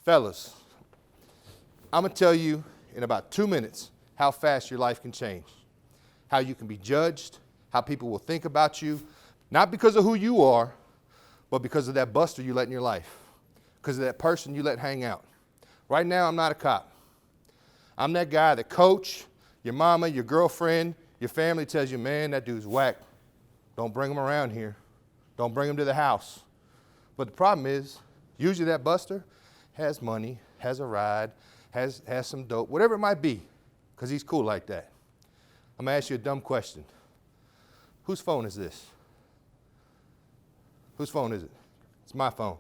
Fellas, I'm going to tell you in about 2 minutes how fast your life can change, how you can be judged, how people will think about you, not because of who you are, but because of that buster you let in your life, because of that person you let hang out. Right now, I'm not a cop. I'm that guy that coach, your mama, your girlfriend, your family tells you, man, that dude's whack. Don't bring him around here. Don't bring him to the house. But the problem is, usually that buster has money, has a ride, has some dope, whatever it might be, because he's cool like that. I'm going to ask you a dumb question. Whose phone is this? Whose phone is it? It's my phone.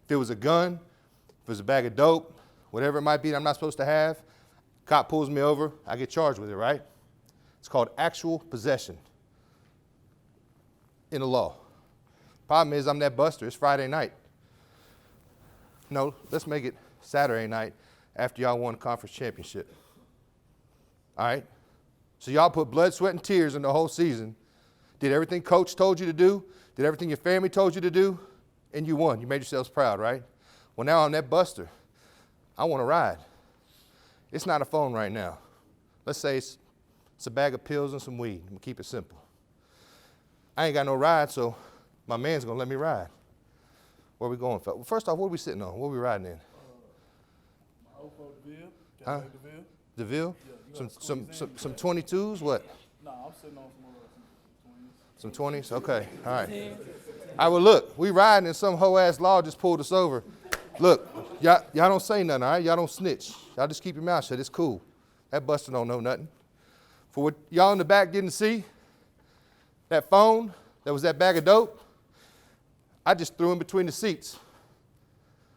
If it was a gun, if it was a bag of dope, whatever it might be that I'm not supposed to have, cop pulls me over, I get charged with it, right? It's called actual possession in the law. Problem is, I'm that buster. It's Friday night. No, let's make it Saturday night after y'all won the conference championship. All right? So y'all put blood, sweat, and tears in the whole season. Did everything coach told you to do, did everything your family told you to do, and you won. You made yourselves proud, right? Well, now I'm that buster. I want to ride. It's not a phone right now. Let's say it's a bag of pills and some weed. I'm going to keep it simple. I ain't got no ride, so my man's going to let me ride. Where we going? Well, first off, what are we sitting on? What are we riding in? My old folk DeVille. Huh? DeVille? DeVille? Yeah, some 22s? What? No, I'm sitting on Some 20s? Okay, all right. All right, well, look, we riding and some hoe-ass law just pulled us over. Look, y'all don't say nothing, all right? Y'all don't snitch. Y'all just keep your mouth shut. It's cool. That buster don't know nothing. For what y'all in the back didn't see, that phone, that was that bag of dope, I just threw in between the seats.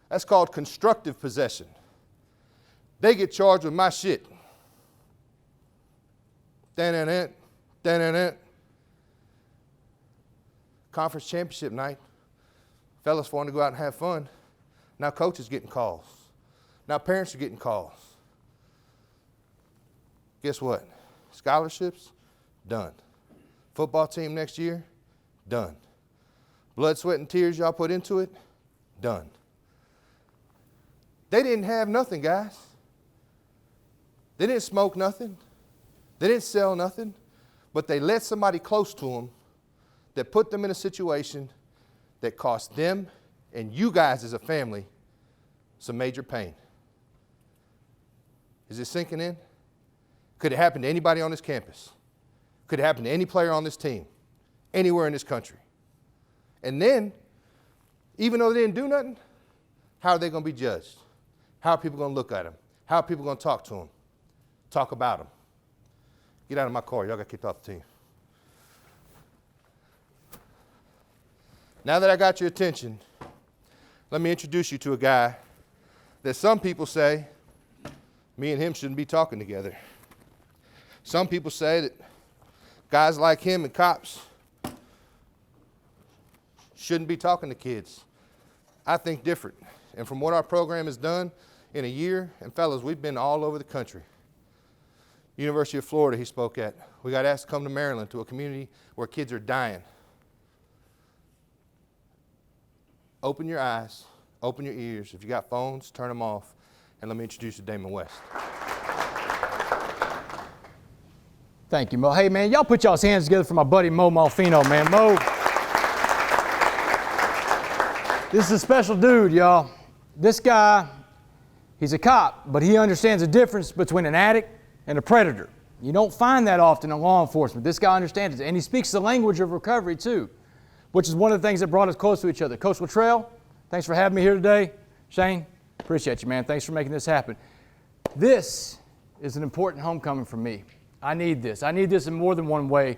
That's called constructive possession. They get charged with my shit. Da-na-na. Conference championship night. Fellas wanting to go out and have fun. Now coaches getting calls. Now parents are getting calls. Guess what? Scholarships, done. Football team next year, done. Blood, sweat, and tears y'all put into it, done. They didn't have nothing, guys. They didn't smoke nothing. They didn't sell nothing. But they let somebody close to them that put them in a situation that cost them and you guys as a family some major pain. Is it sinking in? Could it happen to anybody on this campus? Could it happen to any player on this team? Anywhere in this country? And then, even though they didn't do nothing, how are they going to be judged? How are people going to look at them? How are people going to talk to them? Talk about them? Get out of my car. Y'all got kicked off the team. Now that I got your attention, let me introduce you to a guy that some people say me and him shouldn't be talking together. Some people say that guys like him and cops shouldn't be talking to kids. I think different. And from what our program has done in a year, and fellas, we've been all over the country. University of Florida, he spoke at. We got asked to come to Maryland to a community where kids are dying. Open your eyes, open your ears. If you got phones, turn them off. And let me introduce you to Damon West. Thank you, Mo. Hey, man, y'all put y'all's hands together for my buddy Mo Molfino, man. Mo, this is a special dude, y'all. This guy, he's a cop, but he understands the difference between an addict and a predator. You don't find that often in law enforcement. This guy understands it, and he speaks the language of recovery, too, which is one of the things that brought us close to each other. Coach Luttrell, thanks for having me here today. Shane, appreciate you, man. Thanks for making this happen. This is an important homecoming for me. I need this. I need this in more than one way.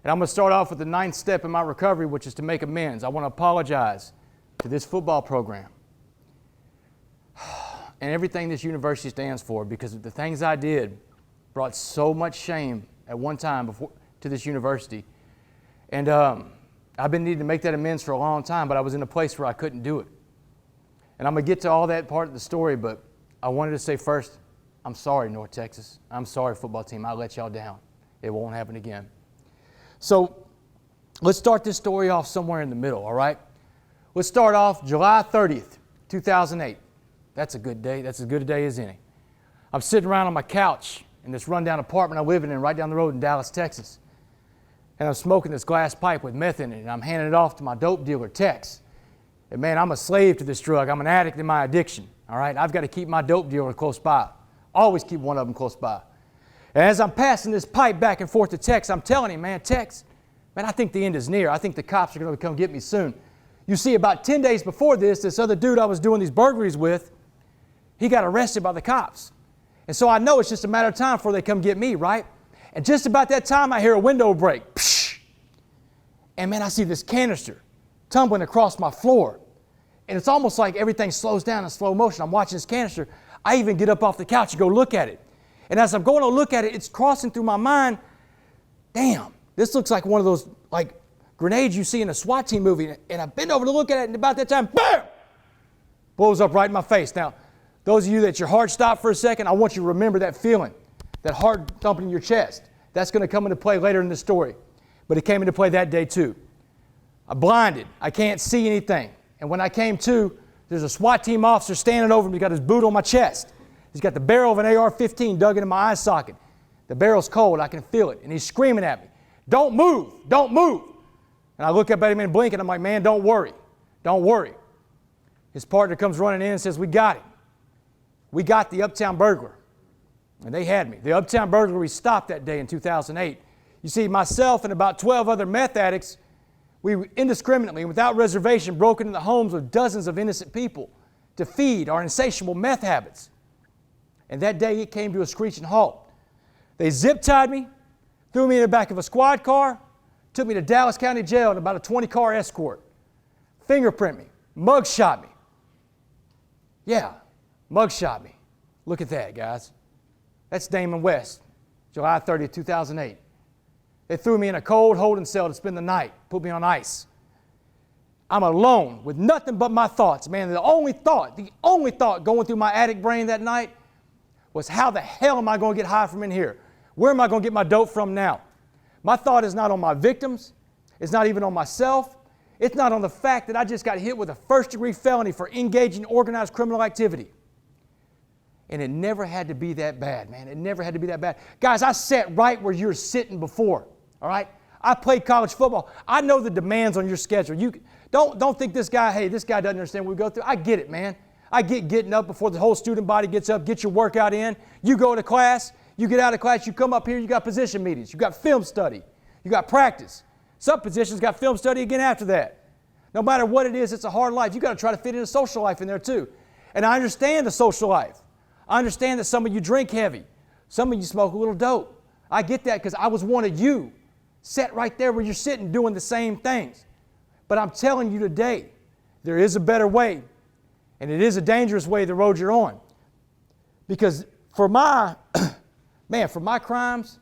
And I'm going to start off with the 9th step in my recovery, which is to make amends. I want to apologize to this football program and everything this university stands for, because the things I did brought so much shame at one time to this university. And I've been needing to make that amends for a long time, but I was in a place where I couldn't do it. And I'm going to get to all that part of the story, but I wanted to say first, I'm sorry, North Texas. I'm sorry, football team. I let y'all down. It won't happen again. So let's start this story off somewhere in the middle, all right? Let's start off July 30th, 2008. That's a good day. That's as good a day as any. I'm sitting around on my couch in this rundown apartment I'm living in right down the road in Dallas, Texas. And I'm smoking this glass pipe with meth in it, and I'm handing it off to my dope dealer, Tex. And man, I'm a slave to this drug. I'm an addict in my addiction, all right? I've got to keep my dope dealer close by. Always keep one of them close by. And as I'm passing this pipe back and forth to Tex, I'm telling him, man, Tex, man, I think the end is near. I think the cops are going to come get me soon. You see, about 10 days before this other dude I was doing these burglaries with, he got arrested by the cops. And so I know it's just a matter of time before they come get me, right? And just about that time, I hear a window break. Psh! And man, I see this canister tumbling across my floor. And it's almost like everything slows down in slow motion. I'm watching this canister. I even get up off the couch and go look at it. And as I'm going to look at it, it's crossing through my mind, damn, this looks like one of those like grenades you see in a SWAT team movie. And I bend over to look at it, and about that time, bam! Blows up right in my face. Now, those of you that your heart stopped for a second, I want you to remember that feeling, that heart thumping in your chest. That's going to come into play later in the story. But it came into play that day too. I'm blinded. I can't see anything. And when I came to, there's a SWAT team officer standing over me. He's got his boot on my chest. He's got the barrel of an AR-15 dug into my eye socket. The barrel's cold. I can feel it. And he's screaming at me, "Don't move! Don't move!" And I look up at him and blink, and I'm like, "Man, don't worry. Don't worry." His partner comes running in and says, "We got him. We got the Uptown burglar." And they had me. The Uptown burglary stopped that day in 2008. You see, myself and about 12 other meth addicts, we indiscriminately and without reservation broke into the homes of dozens of innocent people to feed our insatiable meth habits. And that day it came to a screeching halt. They zip-tied me, threw me in the back of a squad car, took me to Dallas County Jail in about a 20-car escort, fingerprint me, mugshot me. Yeah, mugshot me. Look at that, guys. That's Damon West, July 30th, 2008. They threw me in a cold holding cell to spend the night, put me on ice. I'm alone with nothing but my thoughts. Man, the only thought going through my addict brain that night was, how the hell am I going to get high from in here? Where am I going to get my dope from now? My thought is not on my victims. It's not even on myself. It's not on the fact that I just got hit with a first-degree felony for engaging in organized criminal activity. And it never had to be that bad, man. It never had to be that bad. Guys, I sat right where you're sitting before, all right? I played college football. I know the demands on your schedule. You don't think this guy doesn't understand what we go through. I get it, man. I get getting up before the whole student body gets up, get your workout in. You go to class, you get out of class, you come up here, you got position meetings, you got film study, you got practice. Some positions got film study again after that. No matter what it is, it's a hard life. You got to try to fit in a social life in there too. And I understand the social life. I understand that some of you drink heavy. Some of you smoke a little dope. I get that because I was one of you, sat right there where you're sitting doing the same things. But I'm telling you today, there is a better way, and it is a dangerous way, the road you're on. Because for my crimes,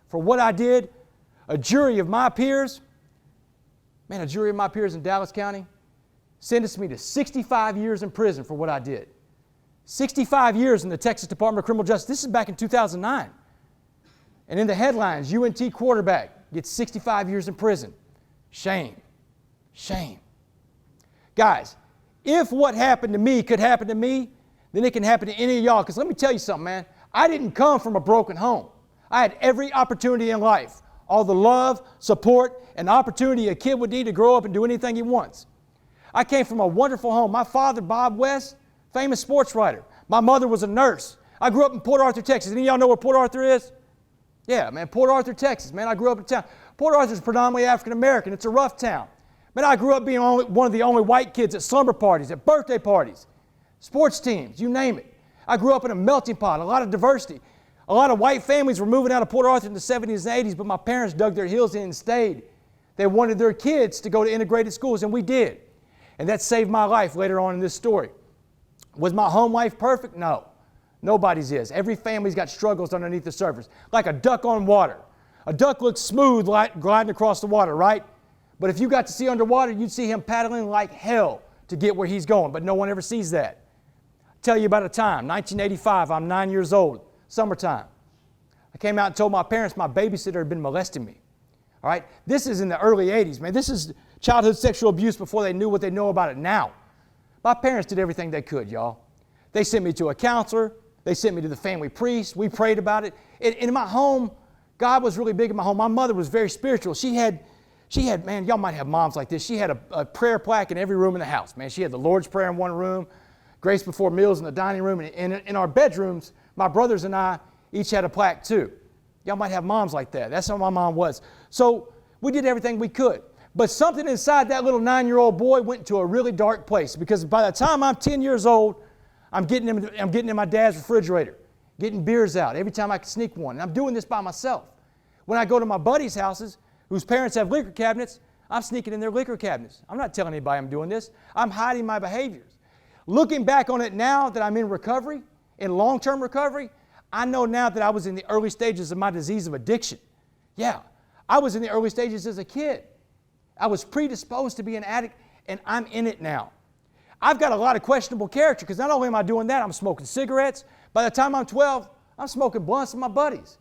for what I did, a jury of my peers in Dallas County sentenced me to 65 years in prison for what I did. 65 years in the Texas Department of Criminal Justice. This is back in 2009. And in the headlines, UNT quarterback gets 65 years in prison. Shame. Shame. Guys, if what happened to me could happen to me, then it can happen to any of y'all. Because let me tell you something, man. I didn't come from a broken home. I had every opportunity in life. All the love, support, and opportunity a kid would need to grow up and do anything he wants. I came from a wonderful home. My father, Bob West, famous sports writer. My mother was a nurse. I grew up in Port Arthur, Texas. Any of y'all know where Port Arthur is? Yeah, man, Port Arthur, Texas. Man, I grew up in town. Port Arthur is predominantly African American. It's a rough town. Man, I grew up being one of the only white kids at slumber parties, at birthday parties, sports teams, you name it. I grew up in a melting pot, a lot of diversity. A lot of white families were moving out of Port Arthur in the 70s and 80s, but my parents dug their heels in and stayed. They wanted their kids to go to integrated schools, and we did. And that saved my life later on in this story. Was my home life perfect? No. Nobody's is. Every family's got struggles underneath the surface, like a duck on water. A duck looks smooth gliding across the water, right? But if you got to see underwater, you'd see him paddling like hell to get where he's going, but no one ever sees that. I'll tell you about a time, 1985, I'm 9 years old, summertime. I came out and told my parents my babysitter had been molesting me. All right? This is in the early 80s, man. This is childhood sexual abuse before they knew what they know about it now. My parents did everything they could, y'all. They sent me to a counselor. They sent me to the family priest. We prayed about it. In my home, God was really big in my home. My mother was very spiritual. She had, man, y'all might have moms like this. She had a prayer plaque in every room in the house, man. She had the Lord's Prayer in one room, Grace Before Meals in the dining room, and in our bedrooms, my brothers and I each had a plaque too. Y'all might have moms like that. That's how my mom was. So we did everything we could. But something inside that little 9-year-old boy went to a really dark place, because by the time I'm 10 years old, I'm getting in my dad's refrigerator, getting beers out every time I can sneak one. And I'm doing this by myself. When I go to my buddies' houses, whose parents have liquor cabinets, I'm sneaking in their liquor cabinets. I'm not telling anybody I'm doing this. I'm hiding my behaviors. Looking back on it now that I'm in recovery, in long-term recovery, I know now that I was in the early stages of my disease of addiction. Yeah, I was in the early stages as a kid. I was predisposed to be an addict, and I'm in it now. I've got a lot of questionable character, because not only am I doing that, I'm smoking cigarettes. By the time I'm 12, I'm smoking blunts with my buddies.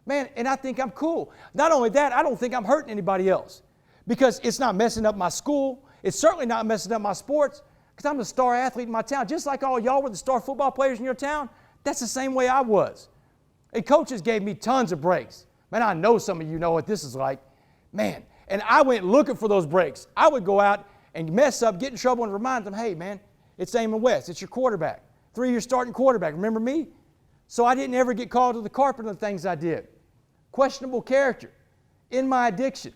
Man, and I think I'm cool. Not only that, I don't think I'm hurting anybody else, because it's not messing up my school. It's certainly not messing up my sports, because I'm the star athlete in my town. Just like all y'all were the star football players in your town, that's the same way I was. And coaches gave me tons of breaks. Man, I know some of you know what this is like. Man, and I went looking for those breaks. I would go out and mess up, get in trouble, and remind them, hey, man, it's Damon West. It's your quarterback. 3-year starting quarterback. Remember me? So I didn't ever get called to the carpet of the things I did. Questionable character in my addiction.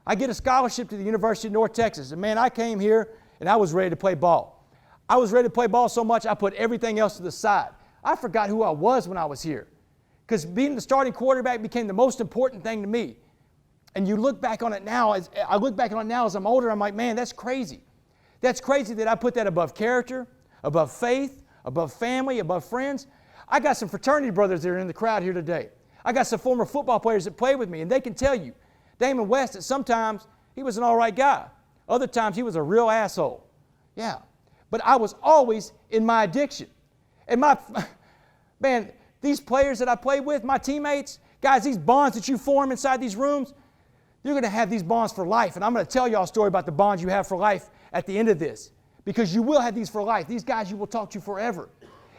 I get a scholarship to the University of North Texas. And, man, I came here, and I was ready to play ball. I was ready to play ball so much I put everything else to the side. I forgot who I was when I was here, because being the starting quarterback became the most important thing to me. And you look back on it now, as I'm older, I'm like, man, that's crazy. That's crazy that I put that above character, above faith, above family, above friends. I got some fraternity brothers that are in the crowd here today. I got some former football players that play with me, and they can tell you, Damon West, that sometimes he was an all right guy. Other times he was a real asshole. Yeah. But I was always in my addiction. And man, these players that I play with, my teammates, guys, these bonds that you form inside these rooms, you're going to have these bonds for life. And I'm going to tell y'all a story about the bonds you have for life at the end of this, because you will have these for life. These guys you will talk to forever.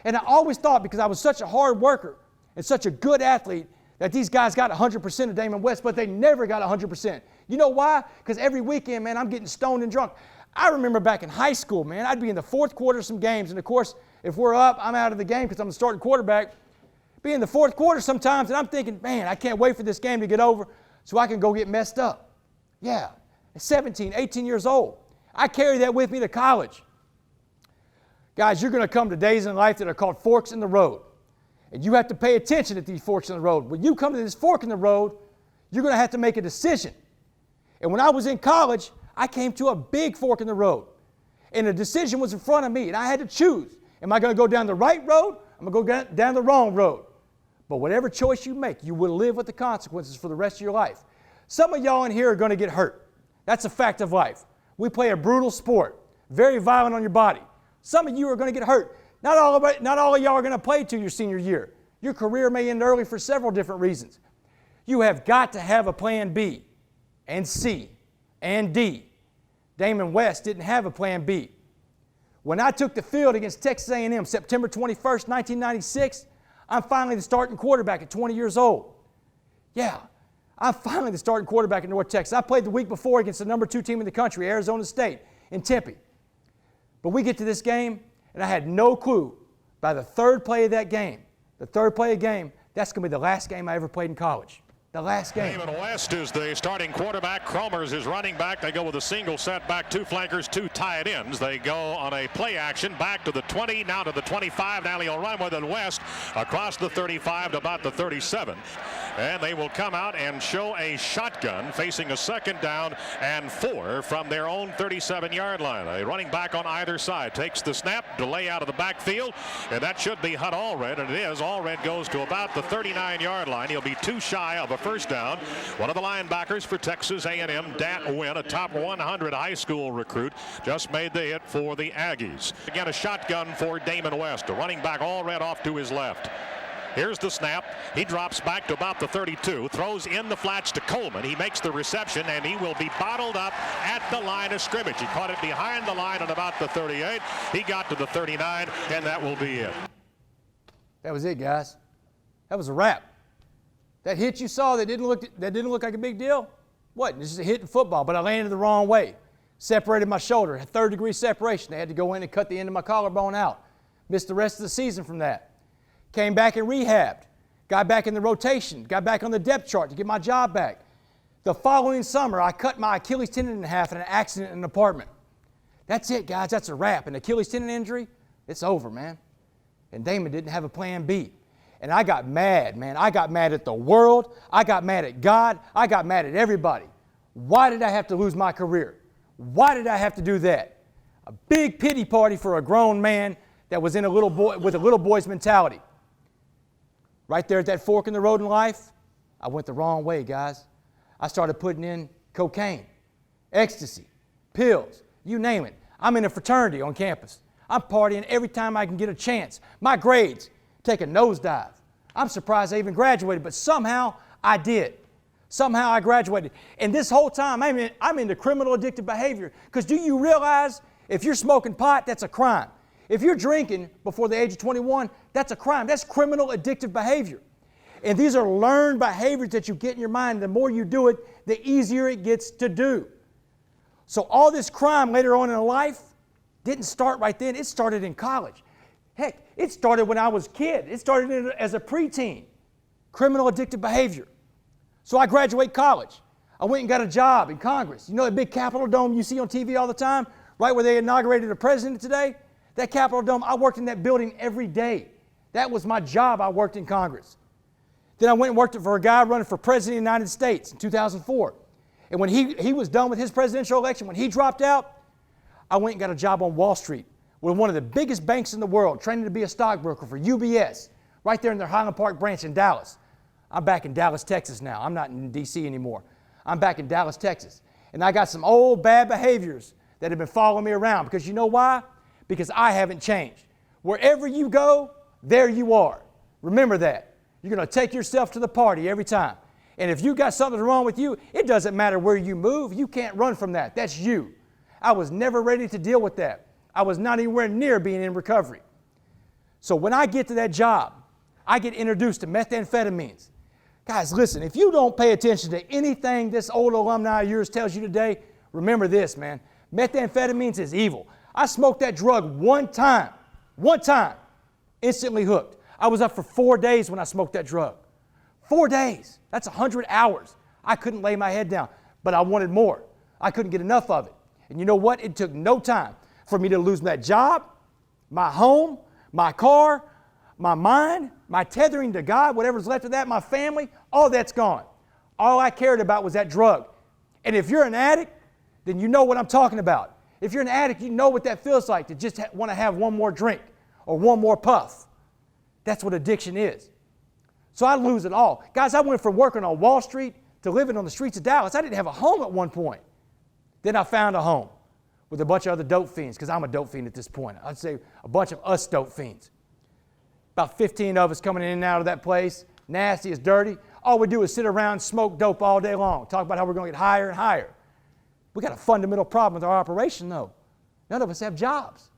And I always thought, because I was such a hard worker and such a good athlete, that these guys got 100% of Damon West, but they never got 100%. You know why? Because every weekend, man, I'm getting stoned and drunk. I remember back in high school, man, I'd be in the fourth quarter of some games, and of course, if we're up, I'm out of the game because I'm the starting quarterback. Be in the fourth quarter sometimes, and I'm thinking, man, I can't wait for this game to get over so I can go get messed up. Yeah, 17, 18 years old. I carry that with me to college. Guys, you're going to come to days in life that are called forks in the road. And you have to pay attention at these forks in the road. When you come to this fork in the road, you're going to have to make a decision. And when I was in college, I came to a big fork in the road. And a decision was in front of me, and I had to choose. Am I going to go down the right road? I'm going to go down the wrong road. But whatever choice you make, you will live with the consequences for the rest of your life. Some of y'all in here are going to get hurt. That's a fact of life. We play a brutal sport, very violent on your body. Some of you are going to get hurt. Not all of y'all are going to play to your senior year. Your career may end early for several different reasons. You have got to have a plan B and C and D. Damon West didn't have a plan B. When I took the field against Texas A&M September 21st, 1996, I'm finally the starting quarterback at 20 years old. Yeah, I'm finally the starting quarterback at North Texas. I played the week before against the number 2 team in the country, Arizona State, in Tempe. But we get to this game, and I had no clue by the third play of that game, that's going to be the last game I ever played in college. The last game. Damon West is the starting quarterback. Cromers is running back. They go with a single set back, 2 flankers, 2 tight ends. They go on a play action back to the 20, now to the 25. Now he'll run with it West across the 35 to about the 37. And they will come out and show a shotgun facing a 2nd down and 4 from their own 37-yard line. A running back on either side takes the snap, delay out of the backfield, and that should be Hunt Allred, and it is. Allred goes to about the 39-yard line. He'll be 2 shy of a first down. One of the linebackers for Texas A&M, Dat Wynn, a top 100 high school recruit, just made the hit for the Aggies. Again, a shotgun for Damon West. A running back Allred off to his left. Here's the snap. He drops back to about the 32, throws in the flats to Coleman. He makes the reception, and he will be bottled up at the line of scrimmage. He caught it behind the line at about the 38. He got to the 39, and that will be it. That was it, guys. That was a wrap. That hit you saw that didn't look like a big deal? What? This is a hit in football, but I landed the wrong way. Separated my shoulder, had third-degree separation. They had to go in and cut the end of my collarbone out. Missed the rest of the season from that. Came back and rehabbed. Got back in the rotation. Got back on the depth chart to get my job back. The following summer, I cut my Achilles tendon in half in an accident in an apartment. That's it, guys. That's a wrap. An Achilles tendon injury, it's over, man. And Damon didn't have a plan B. And I got mad, man. I got mad at the world. I got mad at God. I got mad at everybody. Why did I have to lose my career? Why did I have to do that? A big pity party for a grown man that was in a little boy with a little boy's mentality. Right there at that fork in the road in life, I went the wrong way, guys. I started putting in cocaine, ecstasy, pills, you name it. I'm in a fraternity on campus. I'm partying every time I can get a chance. My grades take a nosedive. I'm surprised I even graduated, but somehow I did. Somehow I graduated. And this whole time I'm into criminal addictive behavior. Because do you realize if you're smoking pot, that's a crime. If you're drinking before the age of 21, that's a crime. That's criminal addictive behavior. And these are learned behaviors that you get in your mind. The more you do it, the easier it gets to do. So all this crime later on in life didn't start right then. It started in college. Heck, it started when I was a kid. It started as a preteen. Criminal addictive behavior. So I graduate college. I went and got a job in Congress. You know that big Capitol Dome you see on TV all the time? Right where they inaugurated a president today? That Capitol Dome, I worked in that building every day. That was my job. I worked in Congress. Then I went and worked for a guy running for president of the United States in 2004. And when he was done with his presidential election, when he dropped out, I went and got a job on Wall Street with one of the biggest banks in the world, training to be a stockbroker for UBS, right there in their Highland Park branch in Dallas. I'm back in Dallas, Texas now. I'm not in D.C. anymore. I'm back in Dallas, Texas. And I got some old bad behaviors that have been following me around because you know why? Because I haven't changed. Wherever you go, there you are. Remember that. You're going to take yourself to the party every time. And if you got something wrong with you, it doesn't matter where you move. You can't run from that. That's you. I was never ready to deal with that. I was not anywhere near being in recovery. So when I get to that job, I get introduced to methamphetamines. Guys, listen, if you don't pay attention to anything this old alumni of yours tells you today, remember this, man. Methamphetamines is evil. I smoked that drug one time, instantly hooked. I was up for 4 days when I smoked that drug. 4 days. That's 100 hours. I couldn't lay my head down, but I wanted more. I couldn't get enough of it. And you know what? It took no time for me to lose that job, my home, my car, my mind, my tethering to God, whatever's left of that, my family, all that's gone. All I cared about was that drug. And if you're an addict, then you know what I'm talking about. If you're an addict, you know what that feels like to just want to have one more drink or one more puff. That's what addiction is. So I lose it all. Guys, I went from working on Wall Street to living on the streets of Dallas. I didn't have a home at one point. Then I found a home with a bunch of other dope fiends, because I'm a dope fiend at this point. I'd say a bunch of us dope fiends. About 15 of us coming in and out of that place, nasty, it's dirty. All we do is sit around, smoke dope all day long, talk about how we're going to get higher and higher. We got a fundamental problem with our operation, though. None of us have jobs.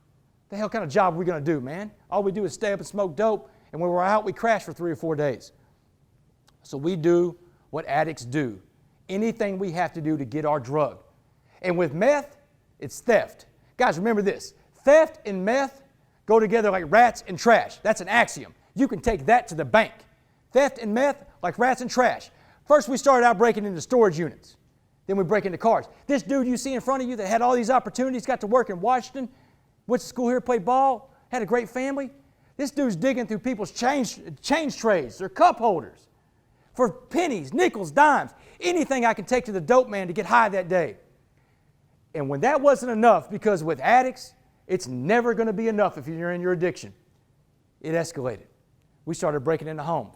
The hell kind of job are we going to do, man? All we do is stay up and smoke dope, and when we're out, we crash for 3 or 4 days. So we do what addicts do, anything we have to do to get our drug. And with meth, it's theft. Guys, remember this. Theft and meth go together like rats and trash. That's an axiom. You can take that to the bank. Theft and meth like rats and trash. First, we started out breaking into storage units. Then we break into cars. This dude you see in front of you that had all these opportunities, got to work in Washington, went to school here, played ball, had a great family. This dude's digging through people's change trays, their cup holders, for pennies, nickels, dimes, anything I can take to the dope man to get high that day. And when that wasn't enough, because with addicts, it's never going to be enough if you're in your addiction, it escalated. We started breaking into homes.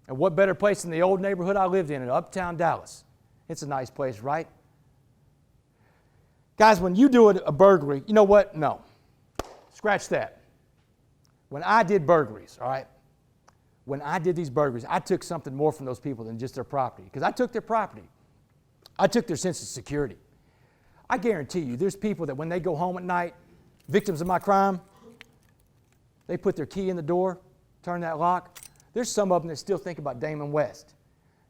And what better place than the old neighborhood I lived in uptown Dallas? It's a nice place, right? Guys, when you do a burglary, you know what? No. Scratch that. When I did burglaries, all right, when I did these burglaries, I took something more from those people than just their property. Because I took their property. I took their sense of security. I guarantee you, there's people that when they go home at night, victims of my crime, they put their key in the door, turn that lock. There's some of them that still think about Damon West.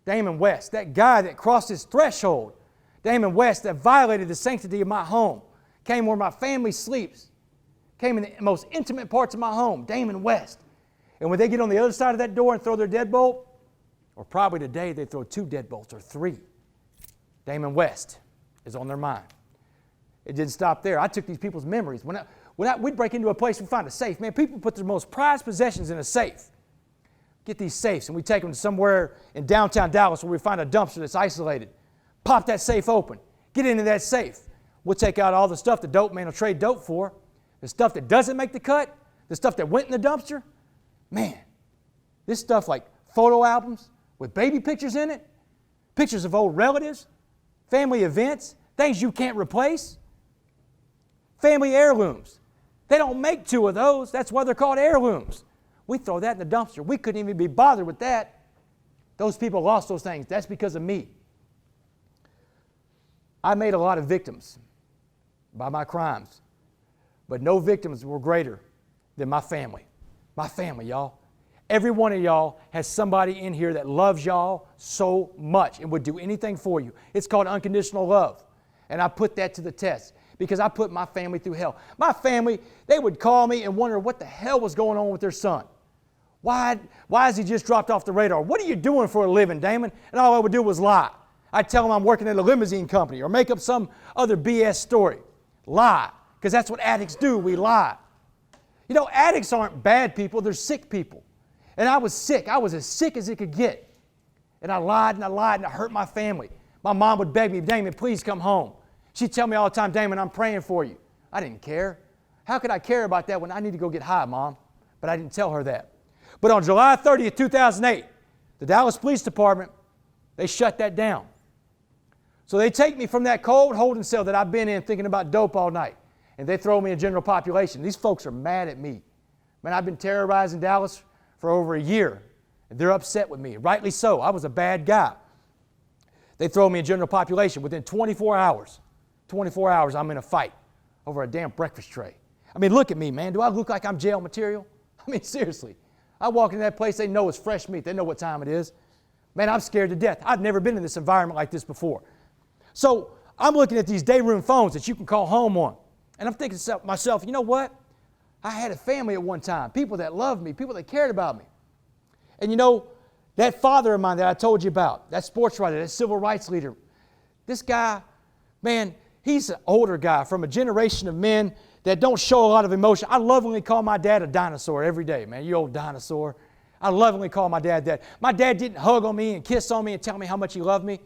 Damon West, that guy that crossed his threshold. Damon West that violated the sanctity of my home, came where my family sleeps, came in the most intimate parts of my home. Damon West. And when they get on the other side of that door and throw their deadbolt, or probably today they throw 2 deadbolts or 3, Damon West is on their mind. It didn't stop there. I took these people's memories. We'd break into a place and find a safe. Man, people put their most prized possessions in a safe. Get these safes, and we take them to somewhere in downtown Dallas where we find a dumpster that's isolated. Pop that safe open. Get into that safe. We'll take out all the stuff the dope man will trade dope for, the stuff that doesn't make the cut, the stuff that went in the dumpster. Man, this stuff like photo albums with baby pictures in it, pictures of old relatives, family events, things you can't replace, family heirlooms. They don't make 2 of those. That's why they're called heirlooms. We throw that in the dumpster. We couldn't even be bothered with that. Those people lost those things. That's because of me. I made a lot of victims by my crimes, but no victims were greater than my family. My family, y'all. Every one of y'all has somebody in here that loves y'all so much and would do anything for you. It's called unconditional love. And I put that to the test because I put my family through hell. My family, they would call me and wonder what the hell was going on with their son. Why has he just dropped off the radar? What are you doing for a living, Damon? And all I would do was lie. I'd tell them I'm working at a limousine company or make up some other BS story. Lie, because that's what addicts do. We lie. You know, addicts aren't bad people. They're sick people. And I was sick. I was as sick as it could get. And I lied and I lied and I hurt my family. My mom would beg me, Damon, please come home. She'd tell me all the time, Damon, I'm praying for you. I didn't care. How could I care about that when I need to go get high, Mom? But I didn't tell her that. But on July 30th, 2008, the Dallas Police Department, they shut that down. So they take me from that cold holding cell that I've been in thinking about dope all night, and they throw me in general population. These folks are mad at me. Man, I've been terrorizing Dallas for over a year, and they're upset with me. Rightly so. I was a bad guy. They throw me in general population. Within 24 hours, I'm in a fight over a damn breakfast tray. I mean, look at me, man. Do I look like I'm jail material? I mean, seriously. I walk into that place, they know it's fresh meat. They know what time it is. Man, I'm scared to death. I've never been in this environment like this before. So I'm looking at these day room phones that you can call home on. And I'm thinking to myself, you know what? I had a family at one time, people that loved me, people that cared about me. And you know, that father of mine that I told you about, that sports writer, that civil rights leader, this guy, man, he's an older guy from a generation of men that don't show a lot of emotion. I lovingly call my dad a dinosaur every day, man. You old dinosaur. I lovingly call my dad that. My dad didn't hug on me and kiss on me and tell me how much he loved me.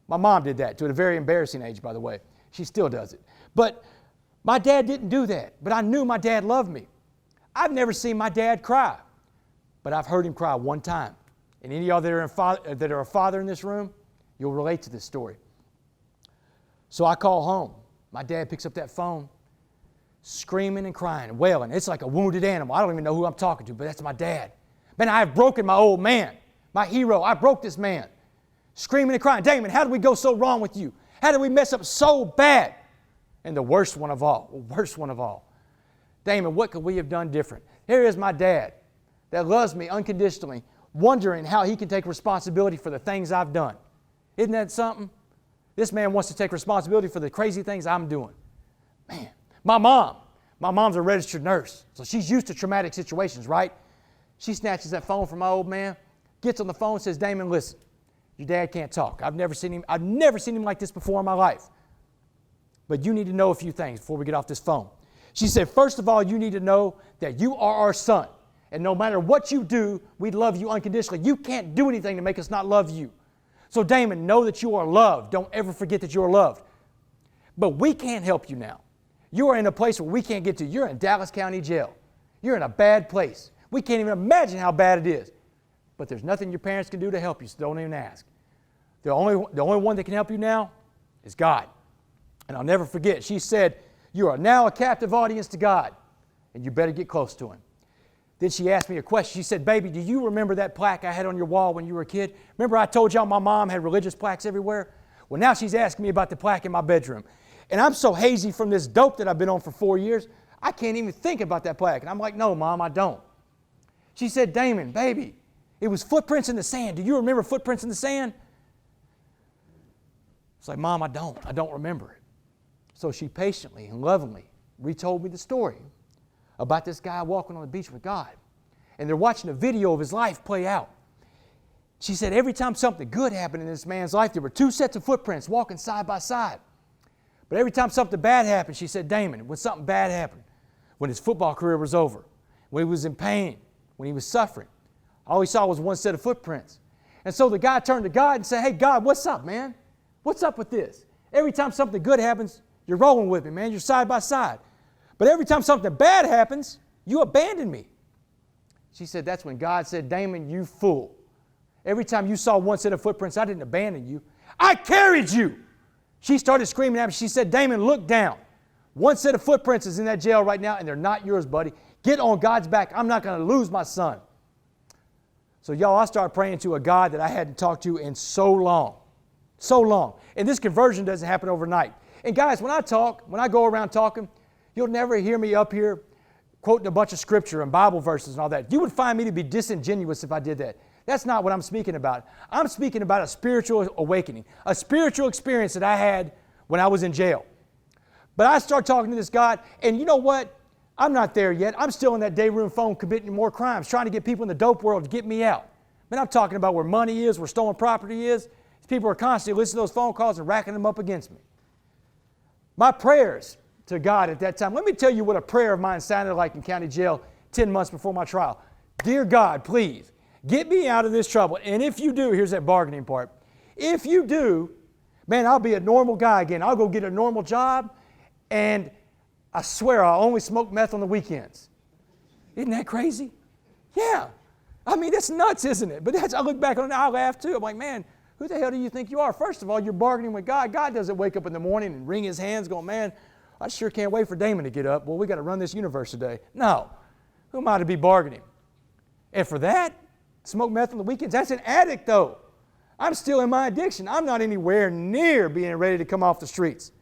My mom did that to a very embarrassing age, by the way. She still does it. But my dad didn't do that. But I knew my dad loved me. I've never seen my dad cry. But I've heard him cry one time. And any of y'all that are a father in this room, you'll relate to this story. So I call home. My dad picks up that phone, screaming and crying and wailing. It's like a wounded animal. I don't even know who I'm talking to, but that's my dad. Man, I have broken my old man, my hero. I broke this man. Screaming and crying, Damon, how did we go so wrong with you? How did we mess up so bad? And the worst one of all, Damon, what could we have done different? Here is my dad that loves me unconditionally, wondering how he can take responsibility for the things I've done. Isn't that something? This man wants to take responsibility for the crazy things I'm doing. Man, my mom's a registered nurse, so she's used to traumatic situations, right? She snatches that phone from my old man, gets on the phone and says, Damon, listen, your dad can't talk. I've never seen him like this before in my life. But you need to know a few things before we get off this phone. She said, first of all, you need to know that you are our son. And no matter what you do, we love you unconditionally. You can't do anything to make us not love you. So Damon, know that you are loved. Don't ever forget that you are loved. But we can't help you now. You are in a place where we can't get to. You're in Dallas County Jail. You're in a bad place. We can't even imagine how bad it is. But there's nothing your parents can do to help you, so don't even ask. The only one that can help you now is God. And I'll never forget, she said, you are now a captive audience to God, and you better get close to Him. Then she asked me a question. She said, baby, do you remember that plaque I had on your wall when you were a kid? Remember I told y'all my mom had religious plaques everywhere? Well, now she's asking me about the plaque in my bedroom. And I'm so hazy from this dope that I've been on for 4 years, I can't even think about that plaque. And I'm like, no, Mom, I don't. She said, Damon, baby, it was footprints in the sand. Do you remember footprints in the sand? It's like, Mom, I don't remember it. So she patiently and lovingly retold me the story about this guy walking on the beach with God. And they're watching a video of his life play out. She said every time something good happened in this man's life, there were 2 sets of footprints walking side by side. But every time something bad happened, she said, Damon, when something bad happened, when his football career was over, when he was in pain, when he was suffering, all he saw was 1 set of footprints. And so the guy turned to God and said, hey, God, what's up, man? What's up with this? Every time something good happens, you're rolling with me, man. You're side by side. But every time something bad happens, you abandon me. She said, that's when God said, Damon, you fool. Every time you saw 1 set of footprints, I didn't abandon you. I carried you. She started screaming at me. She said, Damon, look down. 1 set of footprints is in that jail right now, and they're not yours, buddy. Get on God's back. I'm not going to lose my son. So, y'all, I started praying to a God that I hadn't talked to in so long. So long. And this conversion doesn't happen overnight. And guys, when I go around talking, you'll never hear me up here quoting a bunch of scripture and Bible verses and all that. You would find me to be disingenuous if I did that. That's not what I'm speaking about. I'm speaking about a spiritual awakening, a spiritual experience that I had when I was in jail. But I start talking to this God, and you know what? I'm not there yet. I'm still in that day room phone committing more crimes, trying to get people in the dope world to get me out. Man, I'm talking about where money is, where stolen property is. These people are constantly listening to those phone calls and racking them up against me. My prayers to God at that time, let me tell you what a prayer of mine sounded like in county jail 10 months before my trial. Dear God, please, get me out of this trouble. And if you do, here's that bargaining part. If you do, man, I'll be a normal guy again. I'll go get a normal job, and I swear I'll only smoke meth on the weekends. Isn't that crazy? Yeah. I mean, that's nuts, isn't it? But I look back on it, I laugh too. I'm like, man, who the hell do you think you are? First of all, you're bargaining with God. God doesn't wake up in the morning and wring his hands going, man, I sure can't wait for Damon to get up. Well, we got to run this universe today. No. Who am I to be bargaining? And for that, smoke meth on the weekends. That's an addict, though. I'm still in my addiction. I'm not anywhere near being ready to come off the streets.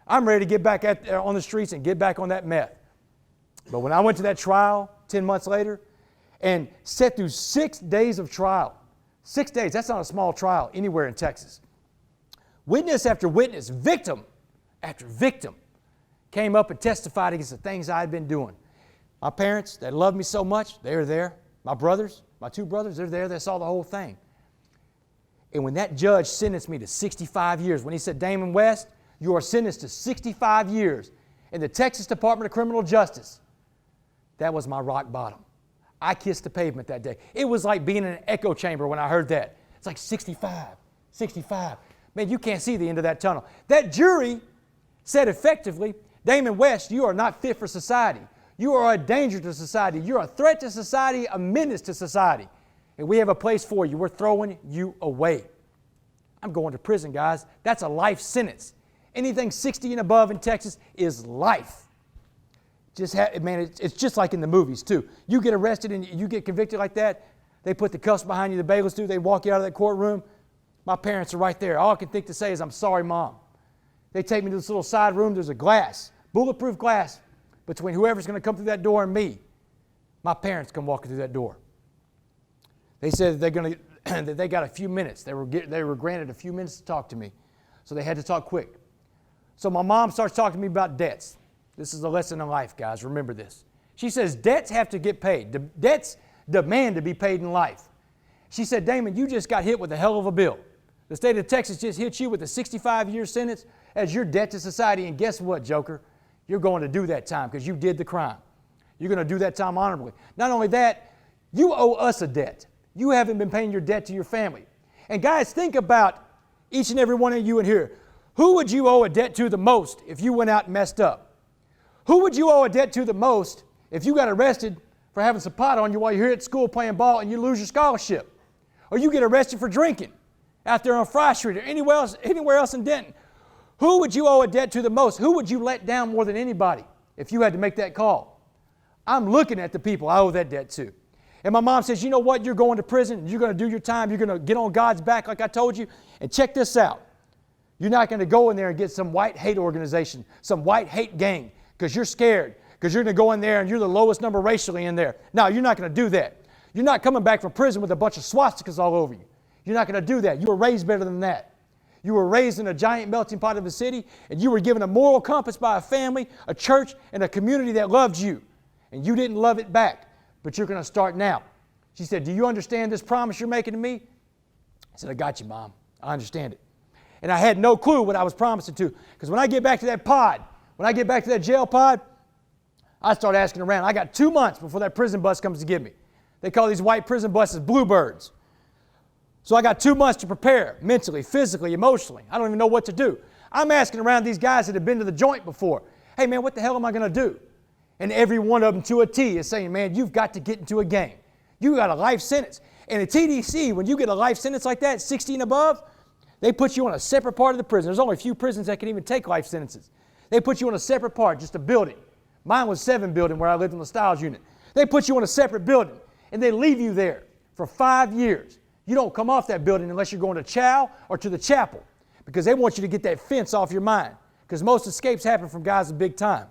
I'm ready to get back on the streets and get back on that meth. But when I went to that trial 10 months later and sat through 6 days of trial, 6 days, that's not a small trial anywhere in Texas. Witness after witness, victim after victim came up and testified against the things I had been doing. My parents, that loved me so much, they were there. My brothers, my 2 brothers, they're there. They saw the whole thing. And when that judge sentenced me to 65 years, when he said, Damon West, you are sentenced to 65 years in the Texas Department of Criminal Justice, that was my rock bottom. I kissed the pavement that day. It was like being in an echo chamber when I heard that. It's like 65, 65. Man, you can't see the end of that tunnel. That jury said effectively, Damon West, you are not fit for society. You are a danger to society. You're a threat to society, a menace to society. And we have a place for you. We're throwing you away. I'm going to prison, guys. That's a life sentence. Anything 60 and above in Texas is life. It's just like in the movies, too. You get arrested and you get convicted like that, they put the cuffs behind you, the bailiffs do, they walk you out of that courtroom. My parents are right there. All I can think to say is, I'm sorry, Mom. They take me to this little side room. There's a glass, bulletproof glass, between whoever's going to come through that door and me. My parents come walking through that door. They said that they got a few minutes. They were granted a few minutes to talk to me. So they had to talk quick. So my mom starts talking to me about debts. This is a lesson in life, guys. Remember this. She says debts have to get paid. Debts demand to be paid in life. She said, Damon, you just got hit with a hell of a bill. The state of Texas just hit you with a 65-year sentence as your debt to society. And guess what, Joker? You're going to do that time because you did the crime. You're going to do that time honorably. Not only that, you owe us a debt. You haven't been paying your debt to your family. And guys, think about each and every one of you in here. Who would you owe a debt to the most if you went out and messed up? Who would you owe a debt to the most if you got arrested for having some pot on you while you're here at school playing ball and you lose your scholarship? Or you get arrested for drinking out there on Fry Street or anywhere else in Denton? Who would you owe a debt to the most? Who would you let down more than anybody if you had to make that call? I'm looking at the people I owe that debt to. And my mom says, you know what, you're going to prison, you're going to do your time, you're going to get on God's back like I told you, and check this out. You're not going to go in there and get some white hate organization, some white hate gang, because you're scared, because you're going to go in there and you're the lowest number racially in there. No, you're not going to do that. You're not coming back from prison with a bunch of swastikas all over you. You're not going to do that. You were raised better than that. You were raised in a giant melting pot of a city, and you were given a moral compass by a family, a church, and a community that loved you. And you didn't love it back, but you're going to start now. She said, do you understand this promise you're making to me? I said, I got you, Mom. I understand it. And I had no clue what I was promising to, because when I get back to that pod, when I get back to that jail pod, I start asking around. I got 2 months before that prison bus comes to get me. They call these white prison buses bluebirds. So I got 2 months to prepare, mentally, physically, emotionally. I don't even know what to do. I'm asking around these guys that have been to the joint before. Hey, man, what the hell am I going to do? And every one of them to a T is saying, man, you've got to get into a gang. You got a life sentence. And at TDC, when you get a life sentence like that, 60 and above, they put you on a separate part of the prison. There's only a few prisons that can even take life sentences. They put you on a separate part, just a building. Mine was 7 building where I lived in the Styles unit. They put you on a separate building, and they leave you there for 5 years. You don't come off that building unless you're going to chow or to the chapel, because they want you to get that fence off your mind, because most escapes happen from guys with big time.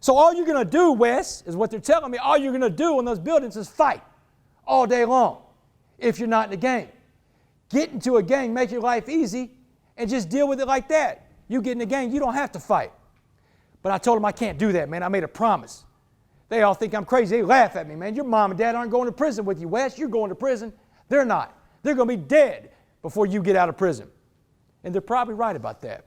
So all you're going to do, Wes, is what they're telling me, all you're going to do in those buildings is fight all day long if you're not in a gang. Get into a gang, make your life easy, and just deal with it like that. You get in a gang, you don't have to fight. But I told them I can't do that, man. I made a promise. They all think I'm crazy. They laugh at me, man. Your mom and dad aren't going to prison with you, Wes. You're going to prison. They're not. They're going to be dead before you get out of prison. And they're probably right about that.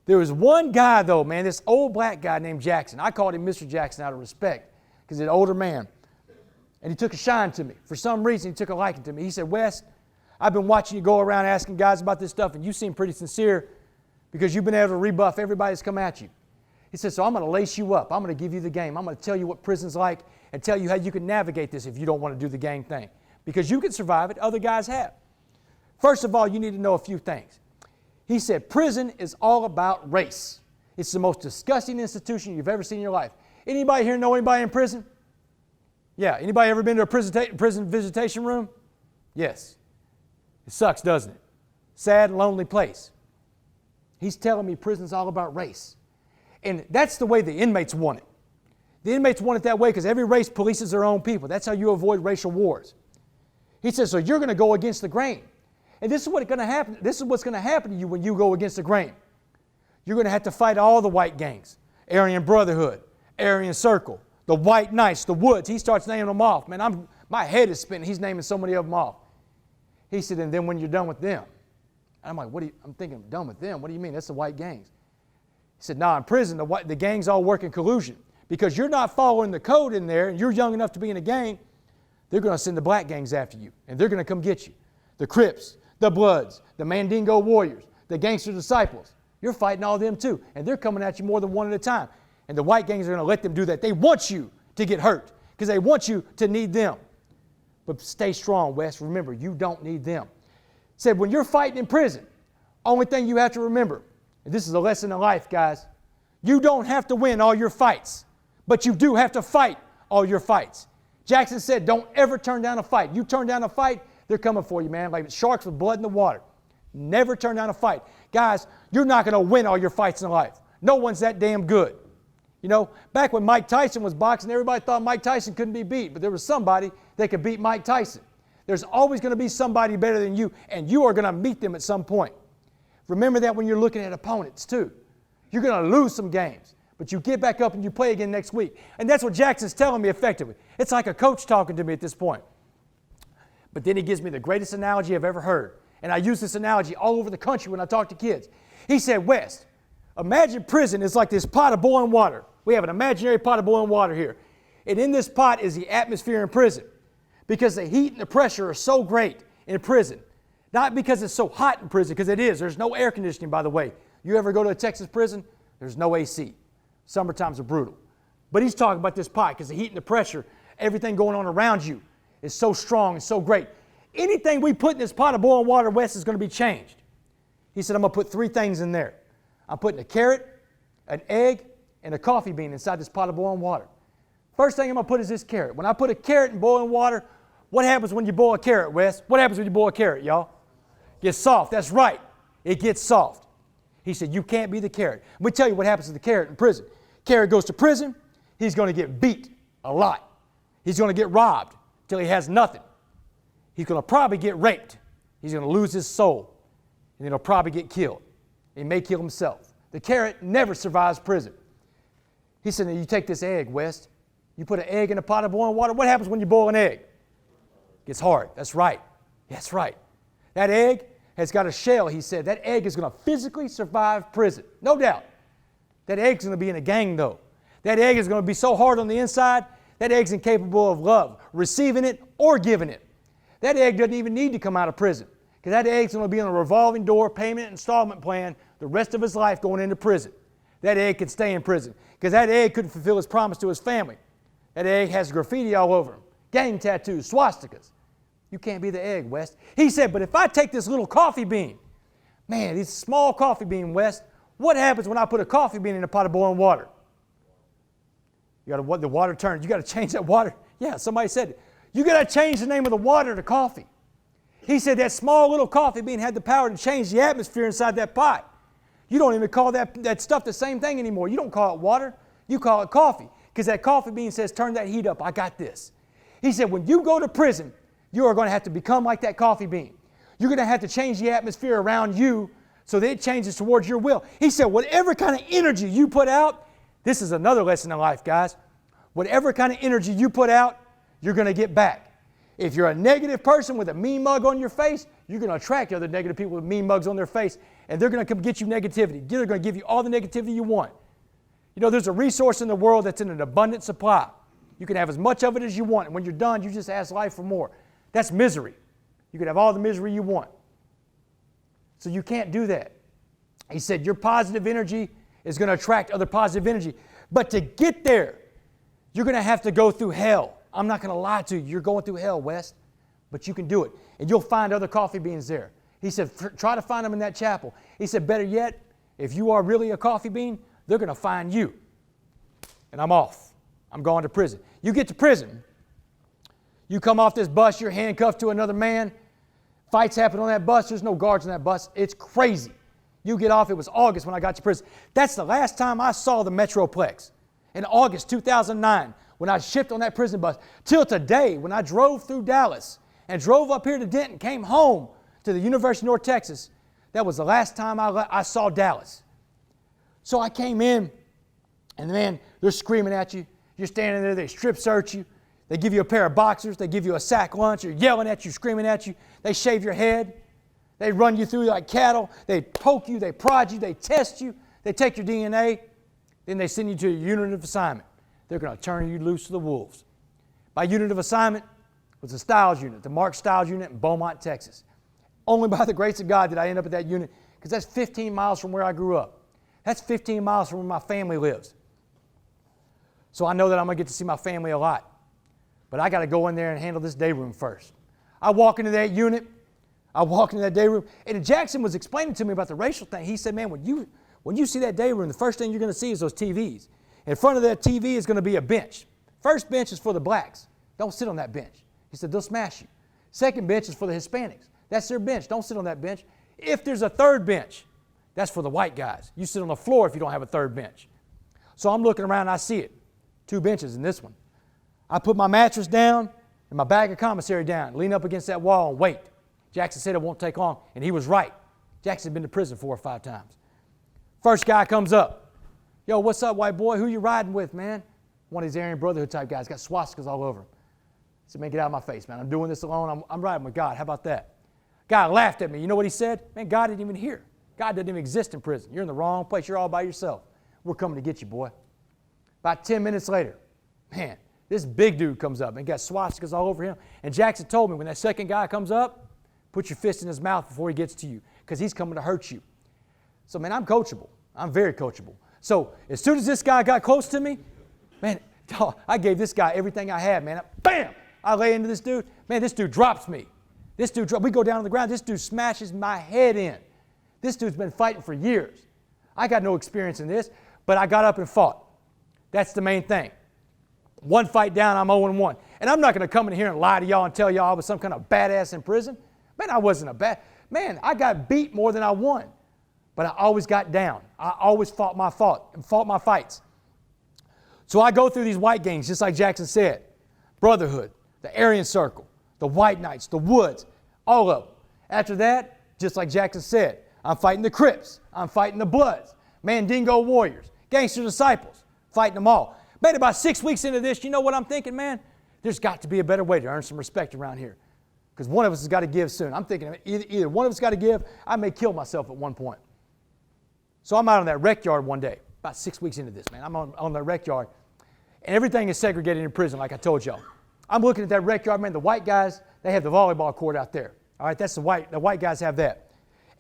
There was one guy, though, man, this old black guy named Jackson. I called him Mr. Jackson out of respect because he's an older man. And he took a shine to me. For some reason, he took a liking to me. He said, Wes, I've been watching you go around asking guys about this stuff, and you seem pretty sincere because you've been able to rebuff everybody that's come at you. He said, so I'm going to lace you up. I'm going to give you the game. I'm going to tell you what prison's like and tell you how you can navigate this if you don't want to do the gang thing. Because you can survive it. Other guys have. First of all, you need to know a few things. He said, prison is all about race. It's the most disgusting institution you've ever seen in your life. Anybody here know anybody in prison? Yeah. Anybody ever been to a prison visitation room? Yes. It sucks, doesn't it? Sad, lonely place. He's telling me prison's all about race. And that's the way the inmates want it. The inmates want it that way because every race polices their own people. That's how you avoid racial wars. He says, so you're going to go against the grain. And this is what's going to happen. This is what's going to happen to you when you go against the grain. You're going to have to fight all the white gangs. Aryan Brotherhood, Aryan Circle, the White Knights, the Woods. He starts naming them off. Man, my head is spinning. He's naming so many of them off. He said, and then when you're done with them. I'm like, I'm thinking, I'm done with them? What do you mean? That's the white gangs. He said, no, in prison, the gangs all work in collusion. Because you're not following the code in there, and you're young enough to be in a gang, they're going to send the black gangs after you, and they're going to come get you. The Crips, the Bloods, the Mandingo Warriors, the Gangster Disciples. You're fighting all of them too, and they're coming at you more than one at a time. And the white gangs are going to let them do that. They want you to get hurt because they want you to need them. But stay strong, Wes. Remember, you don't need them. Said when you're fighting in prison, only thing you have to remember, and this is a lesson in life, guys, you don't have to win all your fights, but you do have to fight all your fights. Jackson said, don't ever turn down a fight. You turn down a fight, they're coming for you, man, like sharks with blood in the water. Never turn down a fight. Guys, you're not going to win all your fights in life. No one's that damn good. You know, back when Mike Tyson was boxing, everybody thought Mike Tyson couldn't be beat, but there was somebody that could beat Mike Tyson. There's always going to be somebody better than you, and you are going to meet them at some point. Remember that when you're looking at opponents, too. You're going to lose some games, but you get back up and you play again next week. And that's what Jackson's telling me effectively. It's like a coach talking to me at this point. But then he gives me the greatest analogy I've ever heard. And I use this analogy all over the country when I talk to kids. He said, West, imagine prison is like this pot of boiling water. We have an imaginary pot of boiling water here. And in this pot is the atmosphere in prison. Because the heat and the pressure are so great in prison. Not because it's so hot in prison, because it is. There's no air conditioning, by the way. You ever go to a Texas prison? There's no AC. Summertimes are brutal. But he's talking about this pot because the heat and the pressure, everything going on around you is so strong and so great. Anything we put in this pot of boiling water, West, is going to be changed. He said, I'm going to put 3 things in there. I'm putting a carrot, an egg, and a coffee bean inside this pot of boiling water. First thing I'm going to put is this carrot. When I put a carrot in boiling water, what happens when you boil a carrot, Wes? What happens when you boil a carrot, y'all? It gets soft. That's right. It gets soft. He said, you can't be the carrot. Let me tell you what happens to the carrot in prison. Carrot goes to prison. He's going to get beat a lot. He's going to get robbed till he has nothing. He's going to probably get raped. He's going to lose his soul. And then he'll probably get killed. He may kill himself. The carrot never survives prison. He said, now you take this egg, West. You put an egg in a pot of boiling water. What happens when you boil an egg? It gets hard. That's right. That's right. That egg has got a shell, he said. That egg is going to physically survive prison. No doubt. That egg's going to be in a gang, though. That egg is going to be so hard on the inside, that egg's incapable of love, receiving it or giving it. That egg doesn't even need to come out of prison, because that egg's going to be on a revolving door payment installment plan the rest of his life going into prison. That egg can stay in prison, because that egg couldn't fulfill his promise to his family. That egg has graffiti all over him, gang tattoos, swastikas. You can't be the egg, West. He said, but if I take this little coffee bean, man, this small coffee bean, West, what happens when I put a coffee bean in a pot of boiling water? You got to, the water turns. You got to change that water. Yeah, somebody said it. You got to change the name of the water to coffee. He said that small little coffee bean had the power to change the atmosphere inside that pot. You don't even call that stuff the same thing anymore. You don't call it water. You call it coffee, because that coffee bean says, turn that heat up. I got this. He said, when you go to prison, you are going to have to become like that coffee bean. You're going to have to change the atmosphere around you so that it changes towards your will. He said, whatever kind of energy you put out, this is another lesson in life, guys. Whatever kind of energy you put out, you're going to get back. If you're a negative person with a mean mug on your face, you're going to attract other negative people with mean mugs on their face, and they're going to come get you negativity. They're going to give you all the negativity you want. You know, there's a resource in the world that's in an abundant supply. You can have as much of it as you want, and when you're done, you just ask life for more. That's misery. You can have all the misery you want. So you can't do that. He said your positive energy is going to attract other positive energy. But to get there, you're going to have to go through hell. I'm not going to lie to you. You're going through hell, West. But you can do it. And you'll find other coffee beans there. He said, try to find them in that chapel. He said, better yet, if you are really a coffee bean, they're going to find you. And I'm off. I'm going to prison. You get to prison. You come off this bus, you're handcuffed to another man. Fights happen on that bus. There's no guards on that bus. It's crazy. You get off. It was August when I got to prison. That's the last time I saw the Metroplex. In August 2009, when I shipped on that prison bus, till today, when I drove through Dallas and drove up here to Denton, came home to the University of North Texas, that was the last time I saw Dallas. So I came in, and man, they're screaming at you. You're standing there. They strip search you. They give you a pair of boxers. They give you a sack lunch. They're yelling at you, screaming at you. They shave your head. They run you through like cattle. They poke you. They prod you. They test you. They take your DNA. Then they send you to a unit of assignment. They're going to turn you loose to the wolves. My unit of assignment was the Stiles unit, the Mark Stiles unit in Beaumont, Texas. Only by the grace of God did I end up at that unit, because that's 15 miles from where I grew up. That's 15 miles from where my family lives. So I know that I'm going to get to see my family a lot. But I got to go in there and handle this day room first. I walk into that unit. I walk into that day room. And Jackson was explaining to me about the racial thing. He said, man, when you see that day room, the first thing you're going to see is those TVs. In front of that TV is going to be a bench. First bench is for the blacks. Don't sit on that bench. He said, they'll smash you. Second bench is for the Hispanics. That's their bench. Don't sit on that bench. If there's a third bench, that's for the white guys. You sit on the floor if you don't have a third bench. So I'm looking around and I see it. 2 benches in this one. I put my mattress down and my bag of commissary down, lean up against that wall and wait. Jackson said it won't take long, and he was right. Jackson had been to prison 4 or 5 times. First guy comes up. Yo, what's up, white boy? Who you riding with, man? One of these Aryan Brotherhood type guys. Got swastikas all over him. I said, man, get out of my face, man. I'm doing this alone. I'm riding with God. How about that? Guy laughed at me. You know what he said? Man, God didn't even hear. God doesn't even exist in prison. You're in the wrong place. You're all by yourself. We're coming to get you, boy. About 10 minutes later, man, this big dude comes up and got swastikas all over him. And Jackson told me, when that second guy comes up, put your fist in his mouth before he gets to you, because he's coming to hurt you. So, man, I'm coachable. I'm very coachable. So as soon as this guy got close to me, man, I gave this guy everything I had, man. Bam! I lay into this dude. Man, this dude drops me. We go down on the ground. This dude smashes my head in. This dude's been fighting for years. I got no experience in this, but I got up and fought. That's the main thing. One fight down, I'm 0-1. And I'm not going to come in here and lie to y'all and tell y'all I was some kind of badass in prison. Man, I wasn't a bad... Man, I got beat more than I won. But I always got down. I always fought my fights. So I go through these white gangs, just like Jackson said. Brotherhood, the Aryan Circle, the White Knights, the Woods, all of them. After that, just like Jackson said, I'm fighting the Crips. I'm fighting the Bloods, Mandingo Warriors, Gangster Disciples, fighting them all. Man, about 6 weeks into this, you know what I'm thinking, man? There's got to be a better way to earn some respect around here. Because one of us has got to give soon. I'm thinking either one of us got to give, I may kill myself at one point. So I'm out on that rec yard one day, about 6 weeks into this, man. I'm on the rec yard, and everything is segregated in prison, like I told y'all. I'm looking at that rec yard, man. The white guys, they have the volleyball court out there. All right, that's the white guys have that.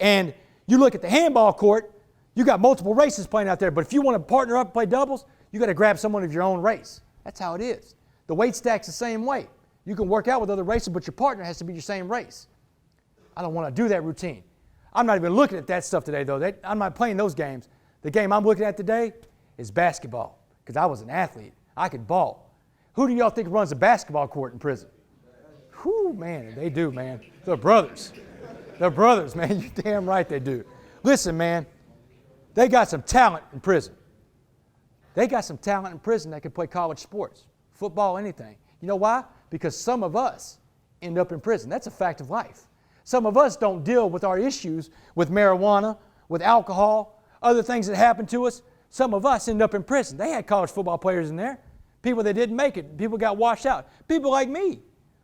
And you look at the handball court, you got multiple races playing out there, but if you want to partner up and play doubles, you got to grab someone of your own race. That's how it is. The weight stack's the same way. You can work out with other races, but your partner has to be your same race. I don't want to do that routine. I'm not even looking at that stuff today, though. I'm not playing those games. The game I'm looking at today is basketball, because I was an athlete. I could ball. Who do y'all think runs a basketball court in prison? Whew, man, they do, man. They're brothers. They're brothers, man. You're damn right they do. Listen, man, they got some talent in prison. They got some talent in prison that can play college sports, football, anything. You know why? Because some of us end up in prison. That's a fact of life. Some of us don't deal with our issues with marijuana, with alcohol, other things that happen to us. Some of us end up in prison. They had college football players in there, people that didn't make it, people got washed out, people like me.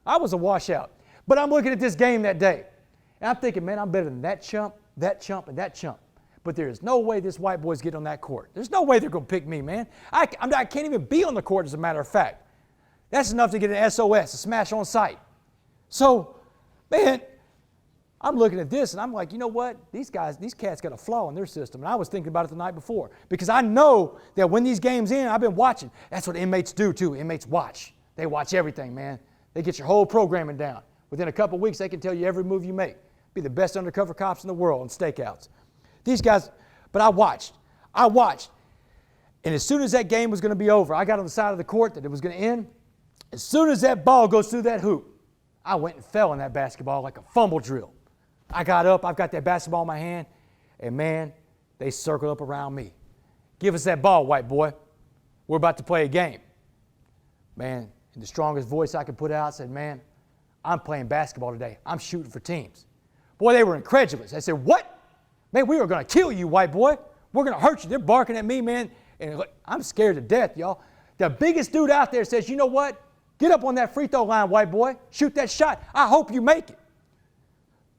I was a washout. But I'm looking at this game that day, and I'm thinking, man, I'm better than that chump, and that chump. But there is no way this white boy's getting on that court. There's no way they're going to pick me, man. I can't even be on the court, as a matter of fact. That's enough to get an SOS, a smash on sight. So, man, I'm looking at this, and I'm like, you know what? These cats got a flaw in their system. And I was thinking about it the night before. Because I know that when these games end, I've been watching. That's what inmates do, too. Inmates watch. They watch everything, man. They get your whole programming down. Within a couple of weeks, they can tell you every move you make. Be the best undercover cops in the world on stakeouts. These guys, but I watched. And as soon as that game was going to be over, I got on the side of the court that it was going to end. As soon as that ball goes through that hoop, I went and fell in that basketball like a fumble drill. I got up, I've got that basketball in my hand, and man, they circled up around me. Give us that ball, white boy. We're about to play a game. Man, in the strongest voice I could put out, said, man, I'm playing basketball today. I'm shooting for teams. Boy, they were incredulous. They said, what? Man, we are going to kill you, white boy. We're going to hurt you. They're barking at me, man. And look, I'm scared to death, y'all. The biggest dude out there says, you know what? Get up on that free throw line, white boy. Shoot that shot. I hope you make it.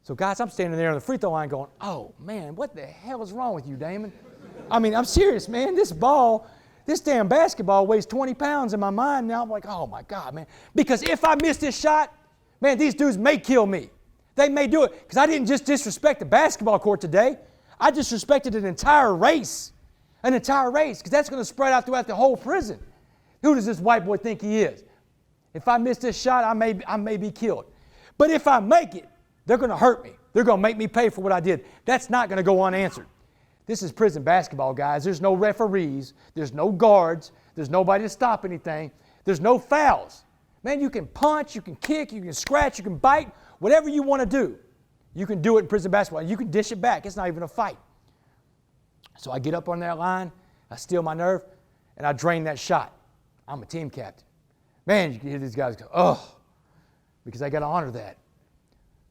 So, guys, I'm standing there on the free throw line going, oh, man, what the hell is wrong with you, Damon? I mean, I'm serious, man. This damn basketball weighs 20 pounds in my mind now. I'm like, oh, my God, man. Because if I miss this shot, man, these dudes may kill me. They may do it. Because I didn't just disrespect the basketball court today. I disrespected an entire race. An entire race. Because that's going to spread out throughout the whole prison. Who does this white boy think he is? If I miss this shot, I may be killed. But if I make it, they're going to hurt me. They're going to make me pay for what I did. That's not going to go unanswered. This is prison basketball, guys. There's no referees. There's no guards. There's nobody to stop anything. There's no fouls. Man, you can punch, you can kick, you can scratch, you can bite, whatever you want to do. You can do it in prison basketball. You can dish it back. It's not even a fight. So I get up on that line, I steal my nerve, and I drain that shot. I'm a team captain. Man, you can hear these guys go, oh, because I got to honor that.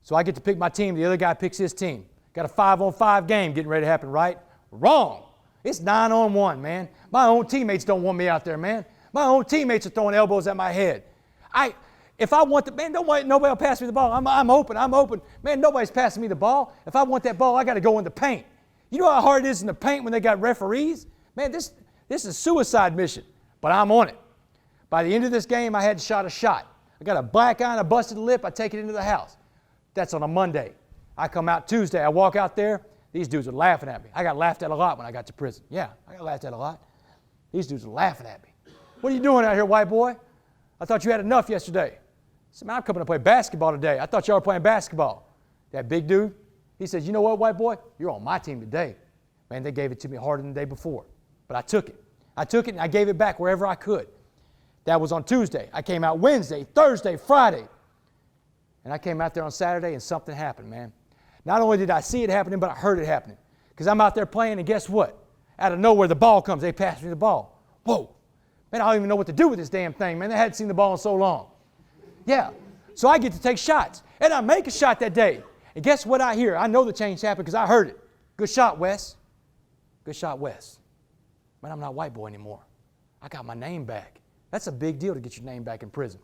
So I get to pick my team. The other guy picks his team. Got a 5-on-5 game getting ready to happen, right? Wrong. It's 9-on-1, man. My own teammates don't want me out there, man. My own teammates are throwing elbows at my head. If I want man, nobody will pass me the ball. I'm open. Man, nobody's passing me the ball. If I want that ball, I got to go in the paint. You know how hard it is in the paint when they got referees? Man, this is a suicide mission, but I'm on it. By the end of this game, I hadn't shot a shot. I got a black eye and a busted lip. I take it into the house. That's on a Monday. I come out Tuesday. I walk out there. These dudes are laughing at me. I got laughed at a lot when I got to prison. Yeah, I got laughed at a lot. These dudes are laughing at me. What are you doing out here, white boy? I thought you had enough yesterday. I said, man, I'm coming to play basketball today. I thought y'all were playing basketball. That big dude, he says, you know what, white boy? You're on my team today. Man, they gave it to me harder than the day before. But I took it. And I gave it back wherever I could. That was on Tuesday. I came out Wednesday, Thursday, Friday. And I came out there on Saturday and something happened, man. Not only did I see it happening, but I heard it happening. Because I'm out there playing, and guess what? Out of nowhere, the ball comes. They pass me the ball. Whoa. Man, I don't even know what to do with this damn thing, man. I hadn't seen the ball in so long. Yeah. So I get to take shots. And I make a shot that day. And guess what I hear? I know the change happened because I heard it. Good shot, Wes. Good shot, Wes. Man, I'm not white boy anymore. I got my name back. That's a big deal to get your name back in prison.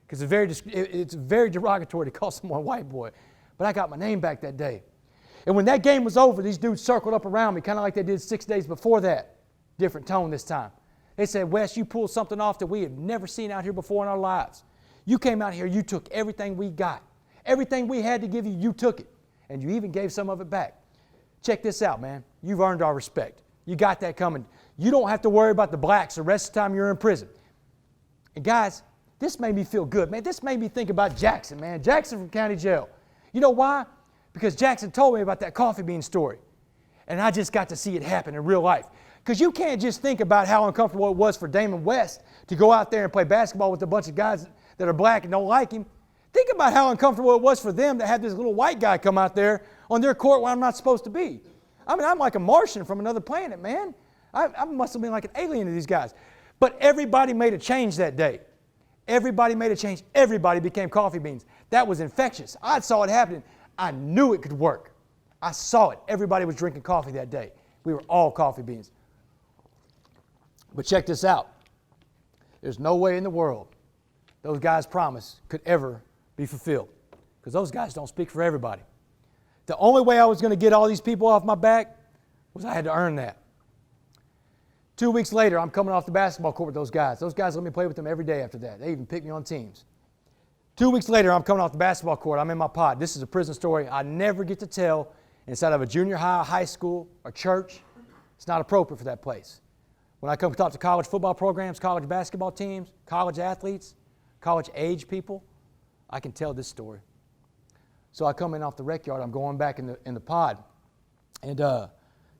Because it's very derogatory to call someone a white boy. But I got my name back that day. And when that game was over, these dudes circled up around me, kind of like they did 6 days before that. Different tone this time. They said, Wes, you pulled something off that we had never seen out here before in our lives. You came out here, you took everything we got. Everything we had to give you, you took it. And you even gave some of it back. Check this out, man. You've earned our respect. You got that coming. You don't have to worry about the blacks the rest of the time you're in prison. And guys, this made me feel good, man. This made me think about Jackson, man. Jackson from county jail. You know why? Because Jackson told me about that coffee bean story. And I just got to see it happen in real life. Because you can't just think about how uncomfortable it was for Damon West to go out there and play basketball with a bunch of guys that are black and don't like him. Think about how uncomfortable it was for them to have this little white guy come out there on their court where I'm not supposed to be. I mean, I'm like a Martian from another planet, man. I must have been like an alien to these guys. But everybody made a change that day. Everybody made a change. Everybody became coffee beans. That was infectious. I saw it happening. I knew it could work. I saw it. Everybody was drinking coffee that day. We were all coffee beans. But check this out. There's no way in the world those guys' promise could ever be fulfilled. Because those guys don't speak for everybody. The only way I was going to get all these people off my back was I had to earn that. 2 weeks later, I'm coming off the basketball court with those guys. Those guys let me play with them every day after that. They even picked me on teams. 2 weeks later, I'm coming off the basketball court. I'm in my pod. This is a prison story I never get to tell inside of a junior high, high school, or church. It's not appropriate for that place. When I come to talk to college football programs, college basketball teams, college athletes, college age people, I can tell this story. So I come in off the rec yard. I'm going back in the pod. And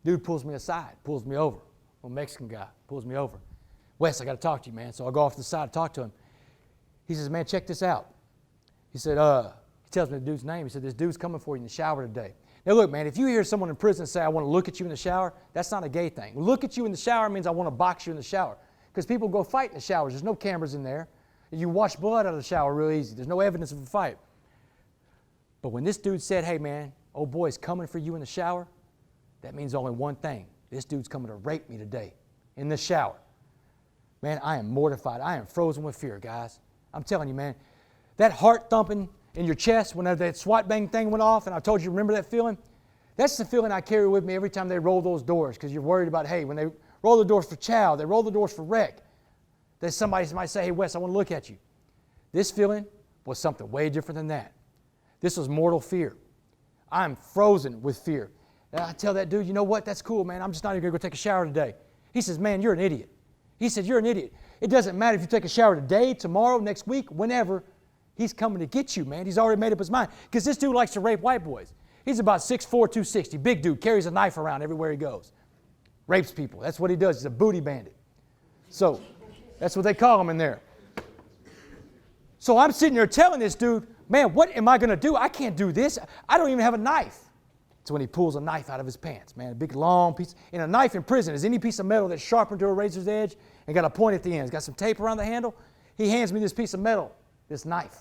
dude pulls me aside, pulls me over. A Mexican guy pulls me over. Wes, I got to talk to you, man. So I go off to the side to talk to him. He says, man, check this out. He said, he tells me the dude's name. He said, this dude's coming for you in the shower today. Now look, man, if you hear someone in prison say, I want to look at you in the shower, that's not a gay thing. Look at you in the shower means I want to box you in the shower. Because people go fight in the showers. There's no cameras in there. You wash blood out of the shower real easy. There's no evidence of a fight. But when this dude said, hey, man, old boy's coming for you in the shower, that means only one thing. This dude's coming to rape me today in the shower. Man, I am mortified. I am frozen with fear, guys. I'm telling you, man, that heart thumping in your chest whenever that SWAT bang thing went off, and I told you, remember that feeling? That's the feeling I carry with me every time they roll those doors, because you're worried about, hey, when they roll the doors for chow, they roll the doors for wreck, that somebody might say, hey, Wes, I want to look at you. This feeling was something way different than that. This was mortal fear. I'm frozen with fear. And I tell that dude, you know what, that's cool, man. I'm just not even going to go take a shower today. He says, man, you're an idiot. He said, you're an idiot. It doesn't matter if you take a shower today, tomorrow, next week, whenever. He's coming to get you, man. He's already made up his mind. Because this dude likes to rape white boys. He's about 6'4", 260. Big dude, carries a knife around everywhere he goes. Rapes people. That's what he does. He's a booty bandit. So, that's what they call him in there. So I'm sitting there telling this dude, man, what am I going to do? I can't do this. I don't even have a knife. It's when he pulls a knife out of his pants, man, a big long piece. And a knife in prison is any piece of metal that's sharpened to a razor's edge and got a point at the end. It's got some tape around the handle. He hands me this piece of metal, this knife.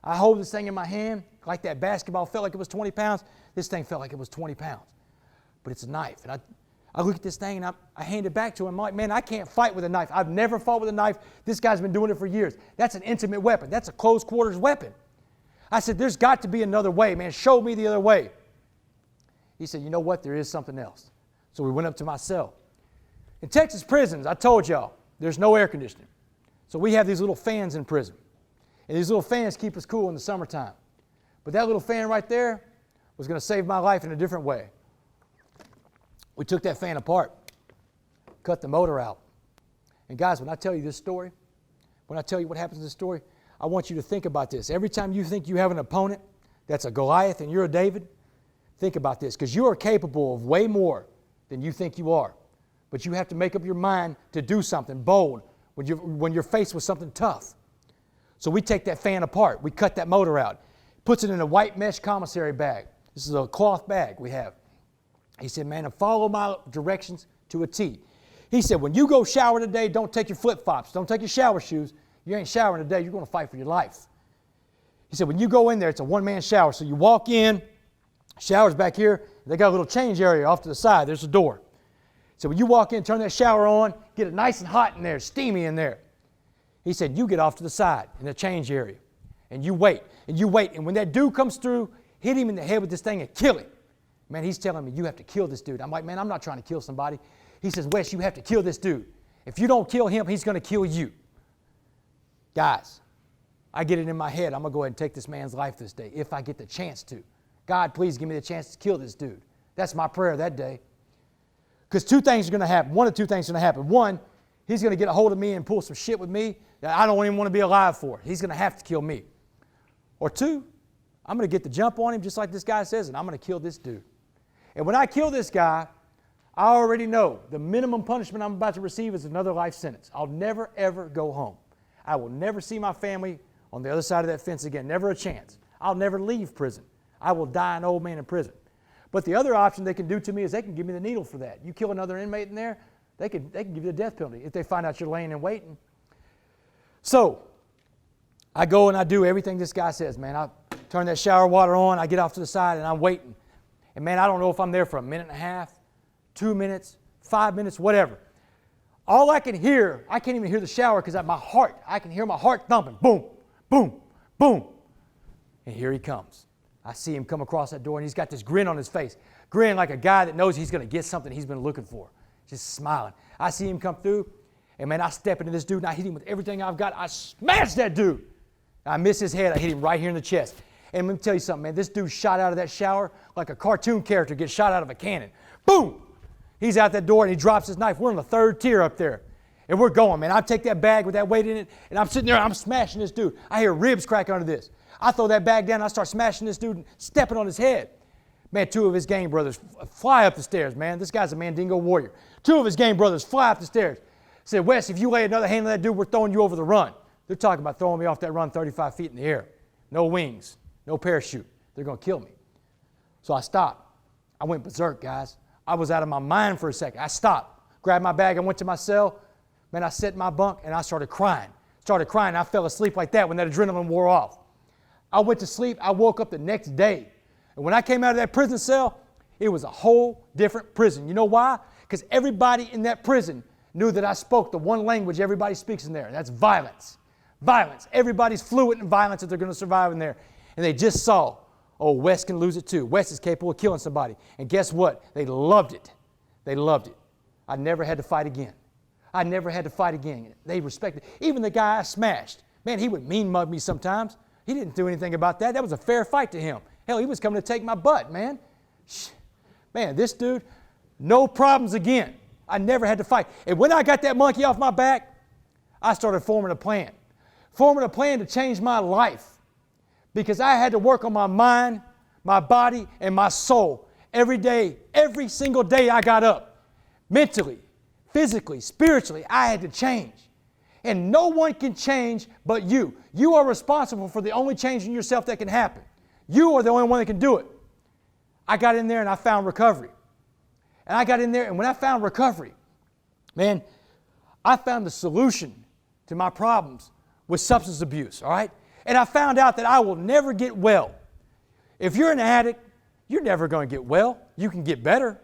I hold this thing in my hand like that basketball felt like it was 20 pounds. This thing felt like it was 20 pounds. But it's a knife. And I look at this thing and I hand it back to him. I'm like, man, I can't fight with a knife. I've never fought with a knife. This guy's been doing it for years. That's an intimate weapon. That's a close quarters weapon. I said, there's got to be another way, man. Show me the other way. He said, you know what? There is something else. So we went up to my cell. In Texas prisons, I told y'all, there's no air conditioning. So we have these little fans in prison. And these little fans keep us cool in the summertime. But that little fan right there was going to save my life in a different way. We took that fan apart, cut the motor out. And guys, when I tell you this story, when I tell you what happens in this story, I want you to think about this. Every time you think you have an opponent that's a Goliath and you're a David, think about this, because you are capable of way more than you think you are. But you have to make up your mind to do something bold when you're faced with something tough. So we take that fan apart. We cut that motor out. Puts it in a white mesh commissary bag. This is a cloth bag we have. He said, man, follow my directions to a T. He said, when you go shower today, don't take your flip-flops. Don't take your shower shoes. You ain't showering today. You're going to fight for your life. He said, when you go in there, it's a one-man shower. So you walk in, shower's back here. They got a little change area off to the side. There's a door. So when you walk in, turn that shower on, get it nice and hot in there, steamy in there. He said, you get off to the side in the change area, and you wait, and you wait. And when that dude comes through, hit him in the head with this thing and kill him. Man, he's telling me, you have to kill this dude. I'm like, man, I'm not trying to kill somebody. He says, Wes, you have to kill this dude. If you don't kill him, he's going to kill you. Guys, I get it in my head. I'm going to go ahead and take this man's life this day if I get the chance to. God, please give me the chance to kill this dude. That's my prayer that day. Because two things are going to happen. One of two things are going to happen. One, he's going to get a hold of me and pull some shit with me that I don't even want to be alive for. He's going to have to kill me. Or two, I'm going to get the jump on him just like this guy says, and I'm going to kill this dude. And when I kill this guy, I already know the minimum punishment I'm about to receive is another life sentence. I'll never, ever go home. I will never see my family on the other side of that fence again. Never a chance. I'll never leave prison. I will die an old man in prison. But the other option they can do to me is they can give me the needle for that. You kill another inmate in there, they can give you the death penalty if they find out you're laying and waiting. So I go and I do everything this guy says, man. I turn that shower water on, I get off to the side, and I'm waiting. And man, I don't know if I'm there for a minute and a half, 2 minutes, 5 minutes, whatever. All I can hear, I can't even hear the shower because my heart, I can hear my heart thumping. Boom, boom, boom. And here he comes. I see him come across that door, and he's got this grin on his face. Grin like a guy that knows he's going to get something he's been looking for. Just smiling. I see him come through, and man, I step into this dude, and I hit him with everything I've got. I smash that dude. I miss his head. I hit him right here in the chest. And let me tell you something, man. This dude shot out of that shower like a cartoon character gets shot out of a cannon. Boom! He's out that door, and he drops his knife. We're in the third tier up there. And we're going, man. I take that bag with that weight in it, and I'm sitting there, I'm smashing this dude. I hear ribs crack under this. I throw that bag down, and I start smashing this dude and stepping on his head. Man, two of his gang brothers fly up the stairs, man. This guy's a Mandingo warrior. Two of his gang brothers fly up the stairs. Said, Wes, if you lay another hand on that dude, we're throwing you over the run. They're talking about throwing me off that run 35 feet in the air. No wings, no parachute. They're going to kill me. So I stopped. I went berserk, guys. I was out of my mind for a second. I stopped, grabbed my bag, I went to my cell. Man, I sat in my bunk, and I started crying. I fell asleep like that when that adrenaline wore off. I went to sleep. I woke up the next day. And when I came out of that prison cell, it was a whole different prison. You know why? Because everybody in that prison knew that I spoke the one language everybody speaks in there. That's violence. Violence. Everybody's fluent in violence if they're going to survive in there. And they just saw, oh, Wes can lose it too. Wes is capable of killing somebody. And guess what? They loved it. They loved it. I never had to fight again. I never had to fight again. They respected it. Even the guy I smashed, man, he would mean mug me sometimes. He didn't do anything about that. That was a fair fight to him. Hell, he was coming to take my butt, man. Man, this dude, no problems again. I never had to fight. And when I got that monkey off my back, I started forming a plan. Forming a plan to change my life. Because I had to work on my mind, my body, and my soul every day, every single day I got up. Mentally, physically, spiritually, I had to change. And no one can change but you. You are responsible for the only change in yourself that can happen. You are the only one that can do it. I got in there and I found recovery. And I got in there, and when I found recovery, man, I found the solution to my problems with substance abuse, all right? And I found out that I will never get well. If you're an addict, you're never going to get well. You can get better,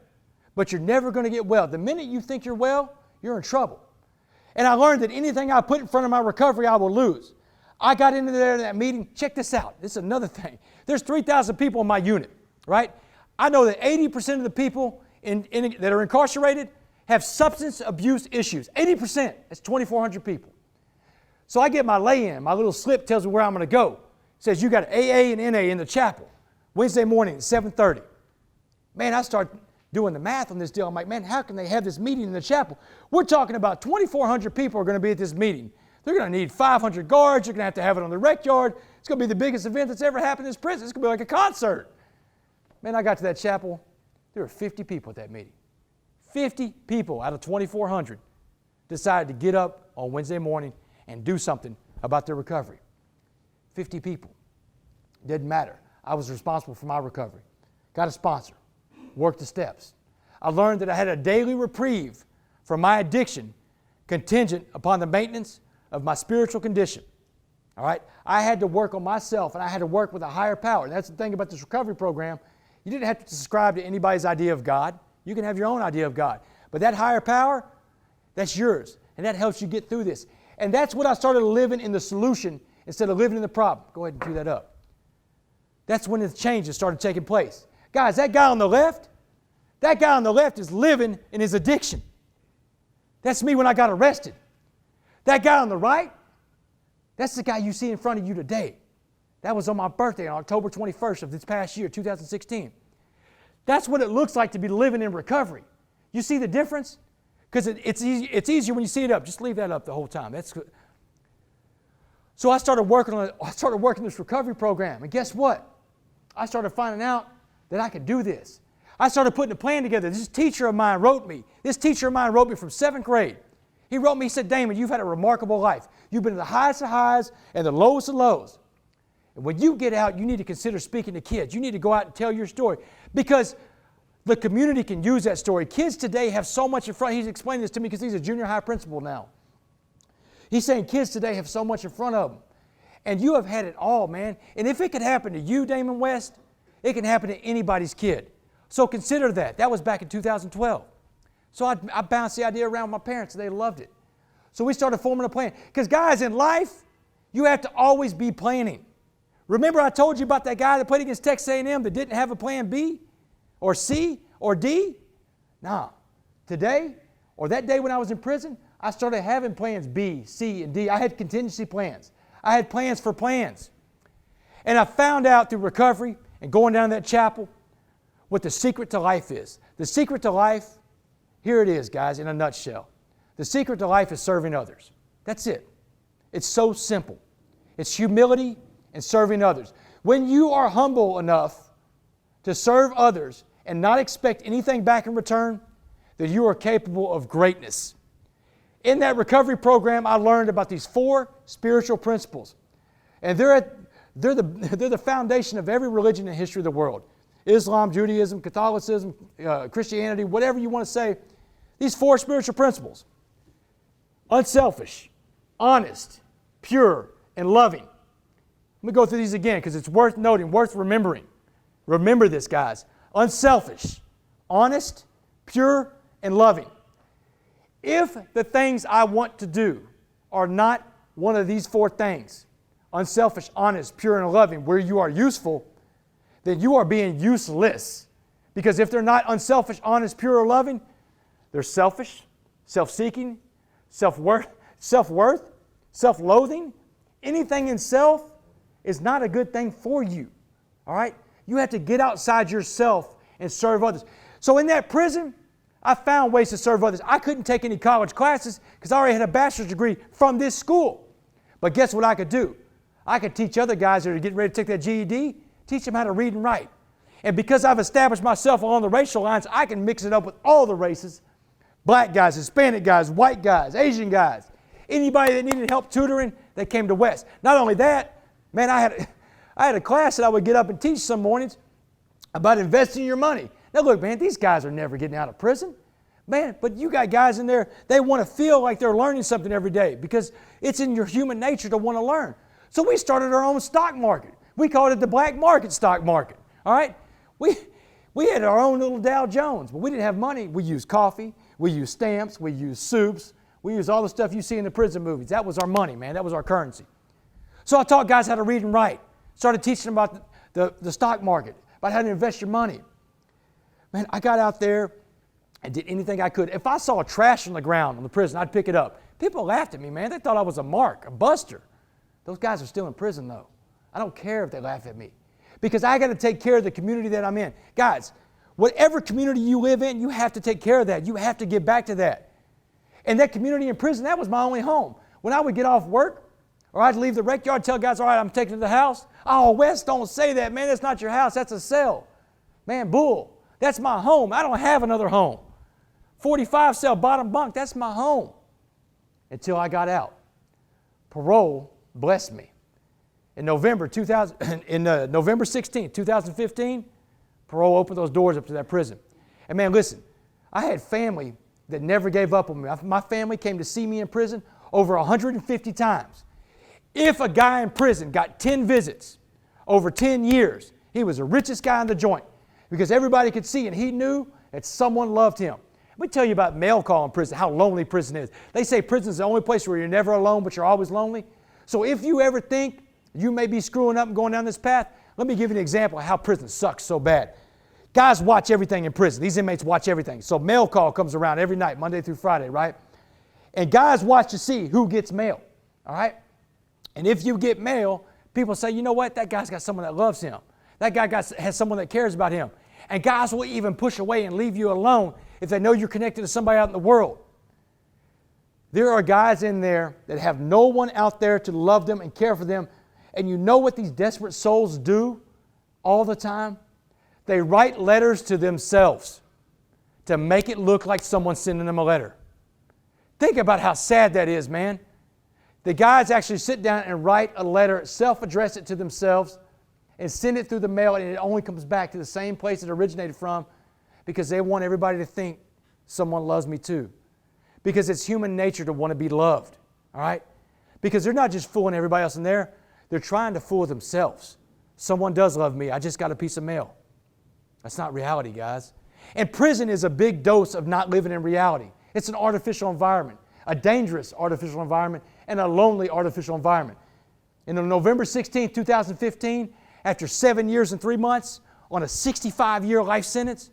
but you're never going to get well. The minute you think you're well, you're in trouble. And I learned that anything I put in front of my recovery, I will lose. I got into there in that meeting. Check this out. This is another thing. There's 3,000 people in my unit, right? I know that 80% of the people that are incarcerated have substance abuse issues. 80%. That's 2,400 people. So I get my lay-in. My little slip tells me where I'm going to go. It says you got AA and NA in the chapel. Wednesday morning at 7:30. Man, I start doing the math on this deal. I'm like, man, how can they have this meeting in the chapel? We're talking about 2,400 people are going to be at this meeting. They're going to need 500 guards. You're going to have it on the rec yard. It's going to be the biggest event that's ever happened in this prison. It's going to be like a concert. Man, I got to that chapel. There were 50 people at that meeting. 50 people out of 2,400. decided to get up on Wednesday morning and do something about their recovery. 50 people. Didn't matter. I was responsible for my recovery. Got a sponsor. Worked the steps. I learned that I had a daily reprieve from my addiction contingent upon the maintenance of my spiritual condition. All right? I had to work on myself, and I had to work with a higher power. And that's the thing about this recovery program. You didn't have to subscribe to anybody's idea of God. You can have your own idea of God. But that higher power, that's yours. And that helps you get through this. And that's when I started living in the solution instead of living in the problem. Go ahead and cue that up. That's when the changes started taking place. Guys, that guy on the left is living in his addiction. That's me when I got arrested. That guy on the right, that's the guy you see in front of you today. That was on my birthday on October 21st of this past year, 2016. That's what it looks like to be living in recovery. You see the difference? Because it's easier when you see it up. Just leave that up the whole time. That's good. So I started working this recovery program, and guess what? I started finding out that I could do this. I started putting a plan together. This teacher of mine wrote me from 7th grade. He wrote me, he said, Damon, you've had a remarkable life. You've been to the highest of highs and the lowest of lows. And when you get out, you need to consider speaking to kids. You need to go out and tell your story because the community can use that story. Kids today have so much in front. He's explaining this to me because he's a junior high principal now. He's saying kids today have so much in front of them. And you have had it all, man. And if it could happen to you, Damon West, it can happen to anybody's kid. So consider that. That was back in 2012. So I bounced the idea around with my parents, and they loved it. So we started forming a plan. Because, guys, in life, you have to always be planning. Remember I told you about that guy that played against Texas A&M that didn't have a plan B or C or D? Nah. Today, or that day when I was in prison, I started having plans B, C, and D. I had contingency plans. I had plans for plans. And I found out through recovery and going down to that chapel what the secret to life is. The secret to life, here it is, guys, in a nutshell. The secret to life is serving others. That's it. It's so simple. It's humility and serving others. When you are humble enough to serve others and not expect anything back in return, then you are capable of greatness. In that recovery program, I learned about these 4 spiritual principles. And they're the foundation of every religion in the history of the world. Islam, Judaism, Catholicism, Christianity, whatever you want to say. These 4 spiritual principles. Unselfish, honest, pure, and loving. Let me go through these again because it's worth noting, worth remembering. Remember this, guys. Unselfish, honest, pure, and loving. If the things I want to do are not one of these 4 things, unselfish, honest, pure, and loving, where you are useful, then you are being useless. Because if they're not unselfish, honest, pure, or loving, they're selfish, self-seeking, self-worth, self-loathing. Anything in self is not a good thing for you. All right? You have to get outside yourself and serve others. So in that prison, I found ways to serve others. I couldn't take any college classes because I already had a bachelor's degree from this school. But guess what I could do? I could teach other guys that are getting ready to take that GED, teach them how to read and write. And because I've established myself along the racial lines, I can mix it up with all the races. Black guys, Hispanic guys, white guys, Asian guys. Anybody that needed help tutoring, they came to West. Not only that, man, I had a class that I would get up and teach some mornings about investing your money. Now look, man, these guys are never getting out of prison. Man, but you got guys in there, they want to feel like they're learning something every day because it's in your human nature to want to learn. So we started our own stock market. We called it the black market stock market. All right? We had our own little Dow Jones, but we didn't have money. We used coffee, we used stamps, we used soups, we used all the stuff you see in the prison movies. That was our money, man. That was our currency. So I taught guys how to read and write. Started teaching them about the stock market, about how to invest your money. Man, I got out there and did anything I could. If I saw trash on the ground in the prison, I'd pick it up. People laughed at me, man. They thought I was a mark, a buster. Those guys are still in prison, though. I don't care if they laugh at me because I got to take care of the community that I'm in. Guys, whatever community you live in, you have to take care of that. You have to give back to that. And that community in prison, that was my only home. When I would get off work or I'd leave the rec yard, tell guys, all right, I'm taking to the house. Oh, Wes, don't say that, man. That's not your house. That's a cell. Man, bull. That's my home. I don't have another home. 45 cell bottom bunk, that's my home. until I got out. Parole blessed me. In November 16, 2015, parole opened those doors up to that prison. And man, listen, I had family that never gave up on me. My family came to see me in prison over 150 times. If a guy in prison got 10 visits over 10 years, he was the richest guy in the joint because everybody could see and he knew that someone loved him. Let me tell you about mail call in prison, how lonely prison is. They say prison is the only place where you're never alone, but you're always lonely. So if you ever think you may be screwing up and going down this path, let me give you an example of how prison sucks so bad. Guys watch everything in prison. These inmates watch everything. So mail call comes around every night, Monday through Friday, right? And guys watch to see who gets mail, all right? And if you get mail, people say, you know what? That guy's got someone that loves him. That guy has someone that cares about him. And guys will even push away and leave you alone if they know you're connected to somebody out in the world. There are guys in there that have no one out there to love them and care for them. And you know what these desperate souls do all the time? They write letters to themselves to make it look like someone's sending them a letter. Think about how sad that is, man. The guys actually sit down and write a letter, self-address it to themselves, and send it through the mail, and it only comes back to the same place it originated from because they want everybody to think someone loves me too. Because it's human nature to want to be loved, all right? Because they're not just fooling everybody else in there, they're trying to fool themselves. Someone does love me, I just got a piece of mail. That's not reality, guys. And prison is a big dose of not living in reality. It's an artificial environment, a dangerous artificial environment, and a lonely artificial environment. And on November 16, 2015, after 7 years and 3 months on a 65-year life sentence,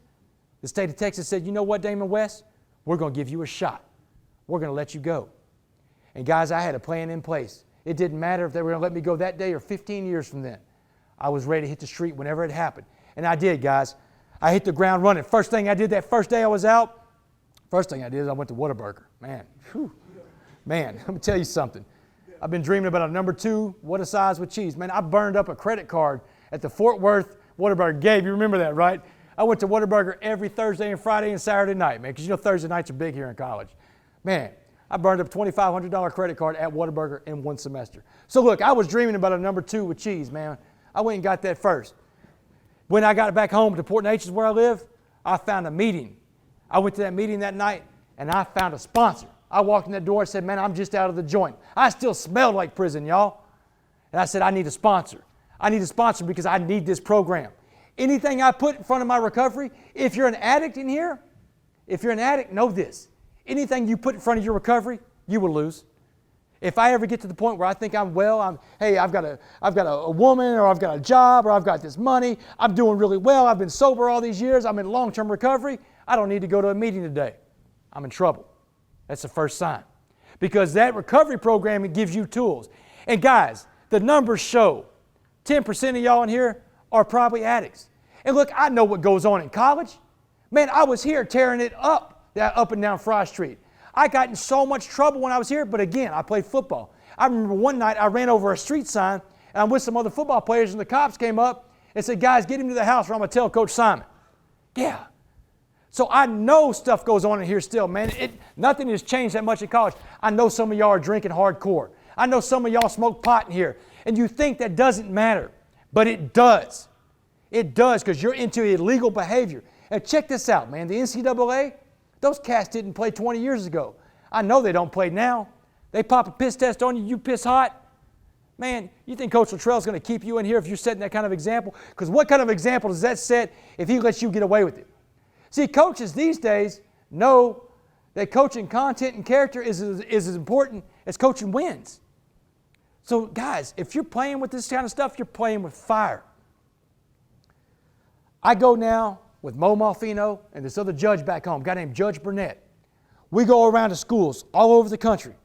the state of Texas said, you know what, Damon West? We're going to give you a shot. We're going to let you go. And guys, I had a plan in place. It didn't matter if they were going to let me go that day or 15 years from then. I was ready to hit the street whenever it happened. And I did, guys. I hit the ground running. First thing I did that first day I was out, first thing I did is I went to Whataburger. Man, whew. Man, let me tell you something. I've been dreaming about a number 2, what a size with cheese. Man, I burned up a credit card at the Fort Worth Whataburger. Gabe, you remember that, right? I went to Whataburger every Thursday and Friday and Saturday night, man, because you know Thursday nights are big here in college. Man, I burned up a $2,500 credit card at Whataburger in 1 semester. So look, I was dreaming about a number 2 with cheese, man. I went and got that first. When I got back home to Port Neches where I live, I found a meeting. I went to that meeting that night and I found a sponsor. I walked in that door and said, man, I'm just out of the joint. I still smelled like prison, y'all. And I said, I need a sponsor. I need a sponsor because I need this program. Anything I put in front of my recovery, if you're an addict in here, if you're an addict, know this. Anything you put in front of your recovery, you will lose. If I ever get to the point where I think I'm well, I've got a woman, or I've got a job, or I've got this money, I'm doing really well, I've been sober all these years, I'm in long-term recovery, I don't need to go to a meeting today. I'm in trouble. That's the first sign. Because that recovery program, it gives you tools. And guys, the numbers show 10% of y'all in here are probably addicts. And look, I know what goes on in college. Man, I was here tearing it up and down Fry Street. I got in so much trouble when I was here, but again, I played football. I remember one night I ran over a street sign, and I'm with some other football players, and the cops came up and said, guys, get him to the house or I'm going to tell Coach Simon. Yeah. So I know stuff goes on in here still, man. Nothing has changed that much in college. I know some of y'all are drinking hardcore. I know some of y'all smoke pot in here, and you think that doesn't matter, but it does. It does, because you're into illegal behavior. And check this out, man. The NCAA, those cats didn't play 20 years ago. I know they don't play now. They pop a piss test on you, you piss hot. Man, you think Coach Luttrell's going to keep you in here if you're setting that kind of example? Because what kind of example does that set if he lets you get away with it? See, coaches these days know that coaching content and character is as important as coaching wins. So, guys, if you're playing with this kind of stuff, you're playing with fire. I go now with Mo Molfino and this other judge back home, a guy named Judge Burnett. We go around to schools all over the country,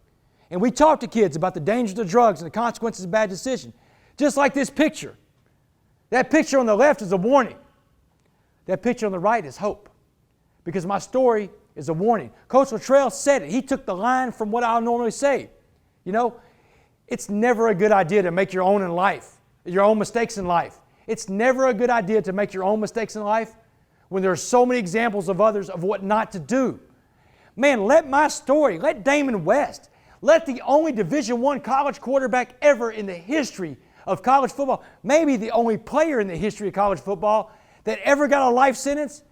and we talk to kids about the dangers of drugs and the consequences of bad decisions. Just like this picture. That picture on the left is a warning. That picture on the right is hope. Because my story is a warning. Coach Luttrell said it. He took the line from what I'll normally say. You know, it's never a good idea to make your own mistakes in life. It's never a good idea to make your own mistakes in life when there are so many examples of others of what not to do. Man, let my story, let Damon West, Let the only Division I college quarterback ever in the history of college football, maybe the only player in the history of college football that ever got a life sentence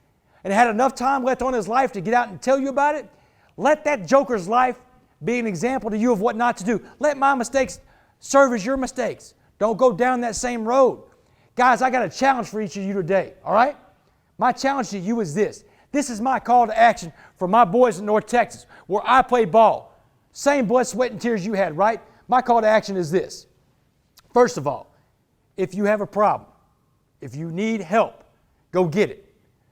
and had enough time left on his life to get out and tell you about it, let that joker's life be an example to you of what not to do. Let my mistakes serve as your mistakes. Don't go down that same road. Guys, I got a challenge for each of you today, all right? My challenge to you is this. This is my call to action for my boys in North Texas, where I play ball. Same blood, sweat, and tears you had, right? My call to action is this. First of all, if you have a problem, if you need help, go get it.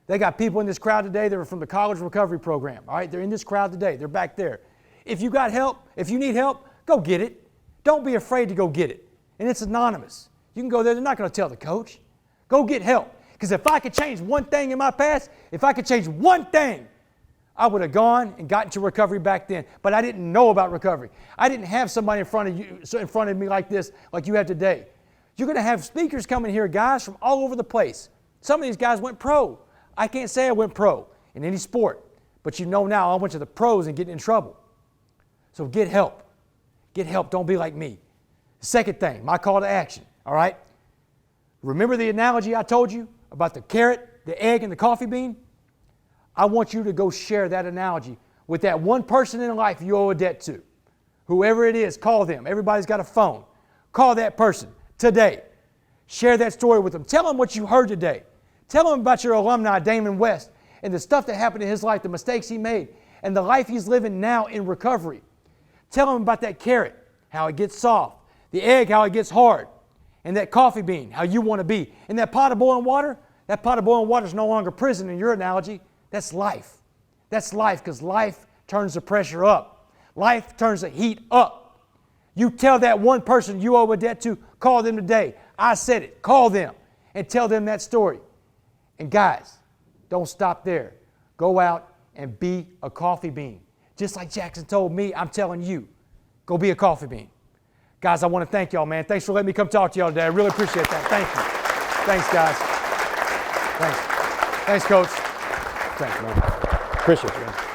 They got people in this crowd today that are from the college recovery program, all right? They're in this crowd today. They're back there. If you got help, if you need help, go get it. Don't be afraid to go get it. And it's anonymous. You can go there. They're not going to tell the coach. Go get help. Because if I could change one thing in my past, if I could change one thing, I would have gone and gotten to recovery back then. But I didn't know about recovery. I didn't have somebody in front of me like this, like you have today. You're going to have speakers coming here, guys, from all over the place. Some of these guys went pro. I can't say I went pro in any sport. But you know now I went to the pros and get in trouble. So get help. Get help. Don't be like me. Second thing, my call to action, all right? Remember the analogy I told you about the carrot, the egg, and the coffee bean? I want you to go share that analogy with that one person in life you owe a debt to. Whoever it is, call them. Everybody's got a phone. Call that person today. Share that story with them. Tell them what you heard today. Tell them about your alumni, Damon West, and the stuff that happened in his life, the mistakes he made, and the life he's living now in recovery. Tell them about that carrot, how it gets soft, the egg, how it gets hard, and that coffee bean, how you want to be. And that pot of boiling water is no longer prison in your analogy. That's life. That's life, because life turns the pressure up. Life turns the heat up. You tell that one person you owe a debt to, call them today. I said it. Call them and tell them that story. And guys, don't stop there. Go out and be a coffee bean. Just like Jackson told me, I'm telling you, go be a coffee bean. Guys, I want to thank y'all, man. Thanks for letting me come talk to y'all today. I really appreciate that. Thank you. Thanks, guys. Thanks. Thanks, Coach. Thanks, man. Appreciate you, man.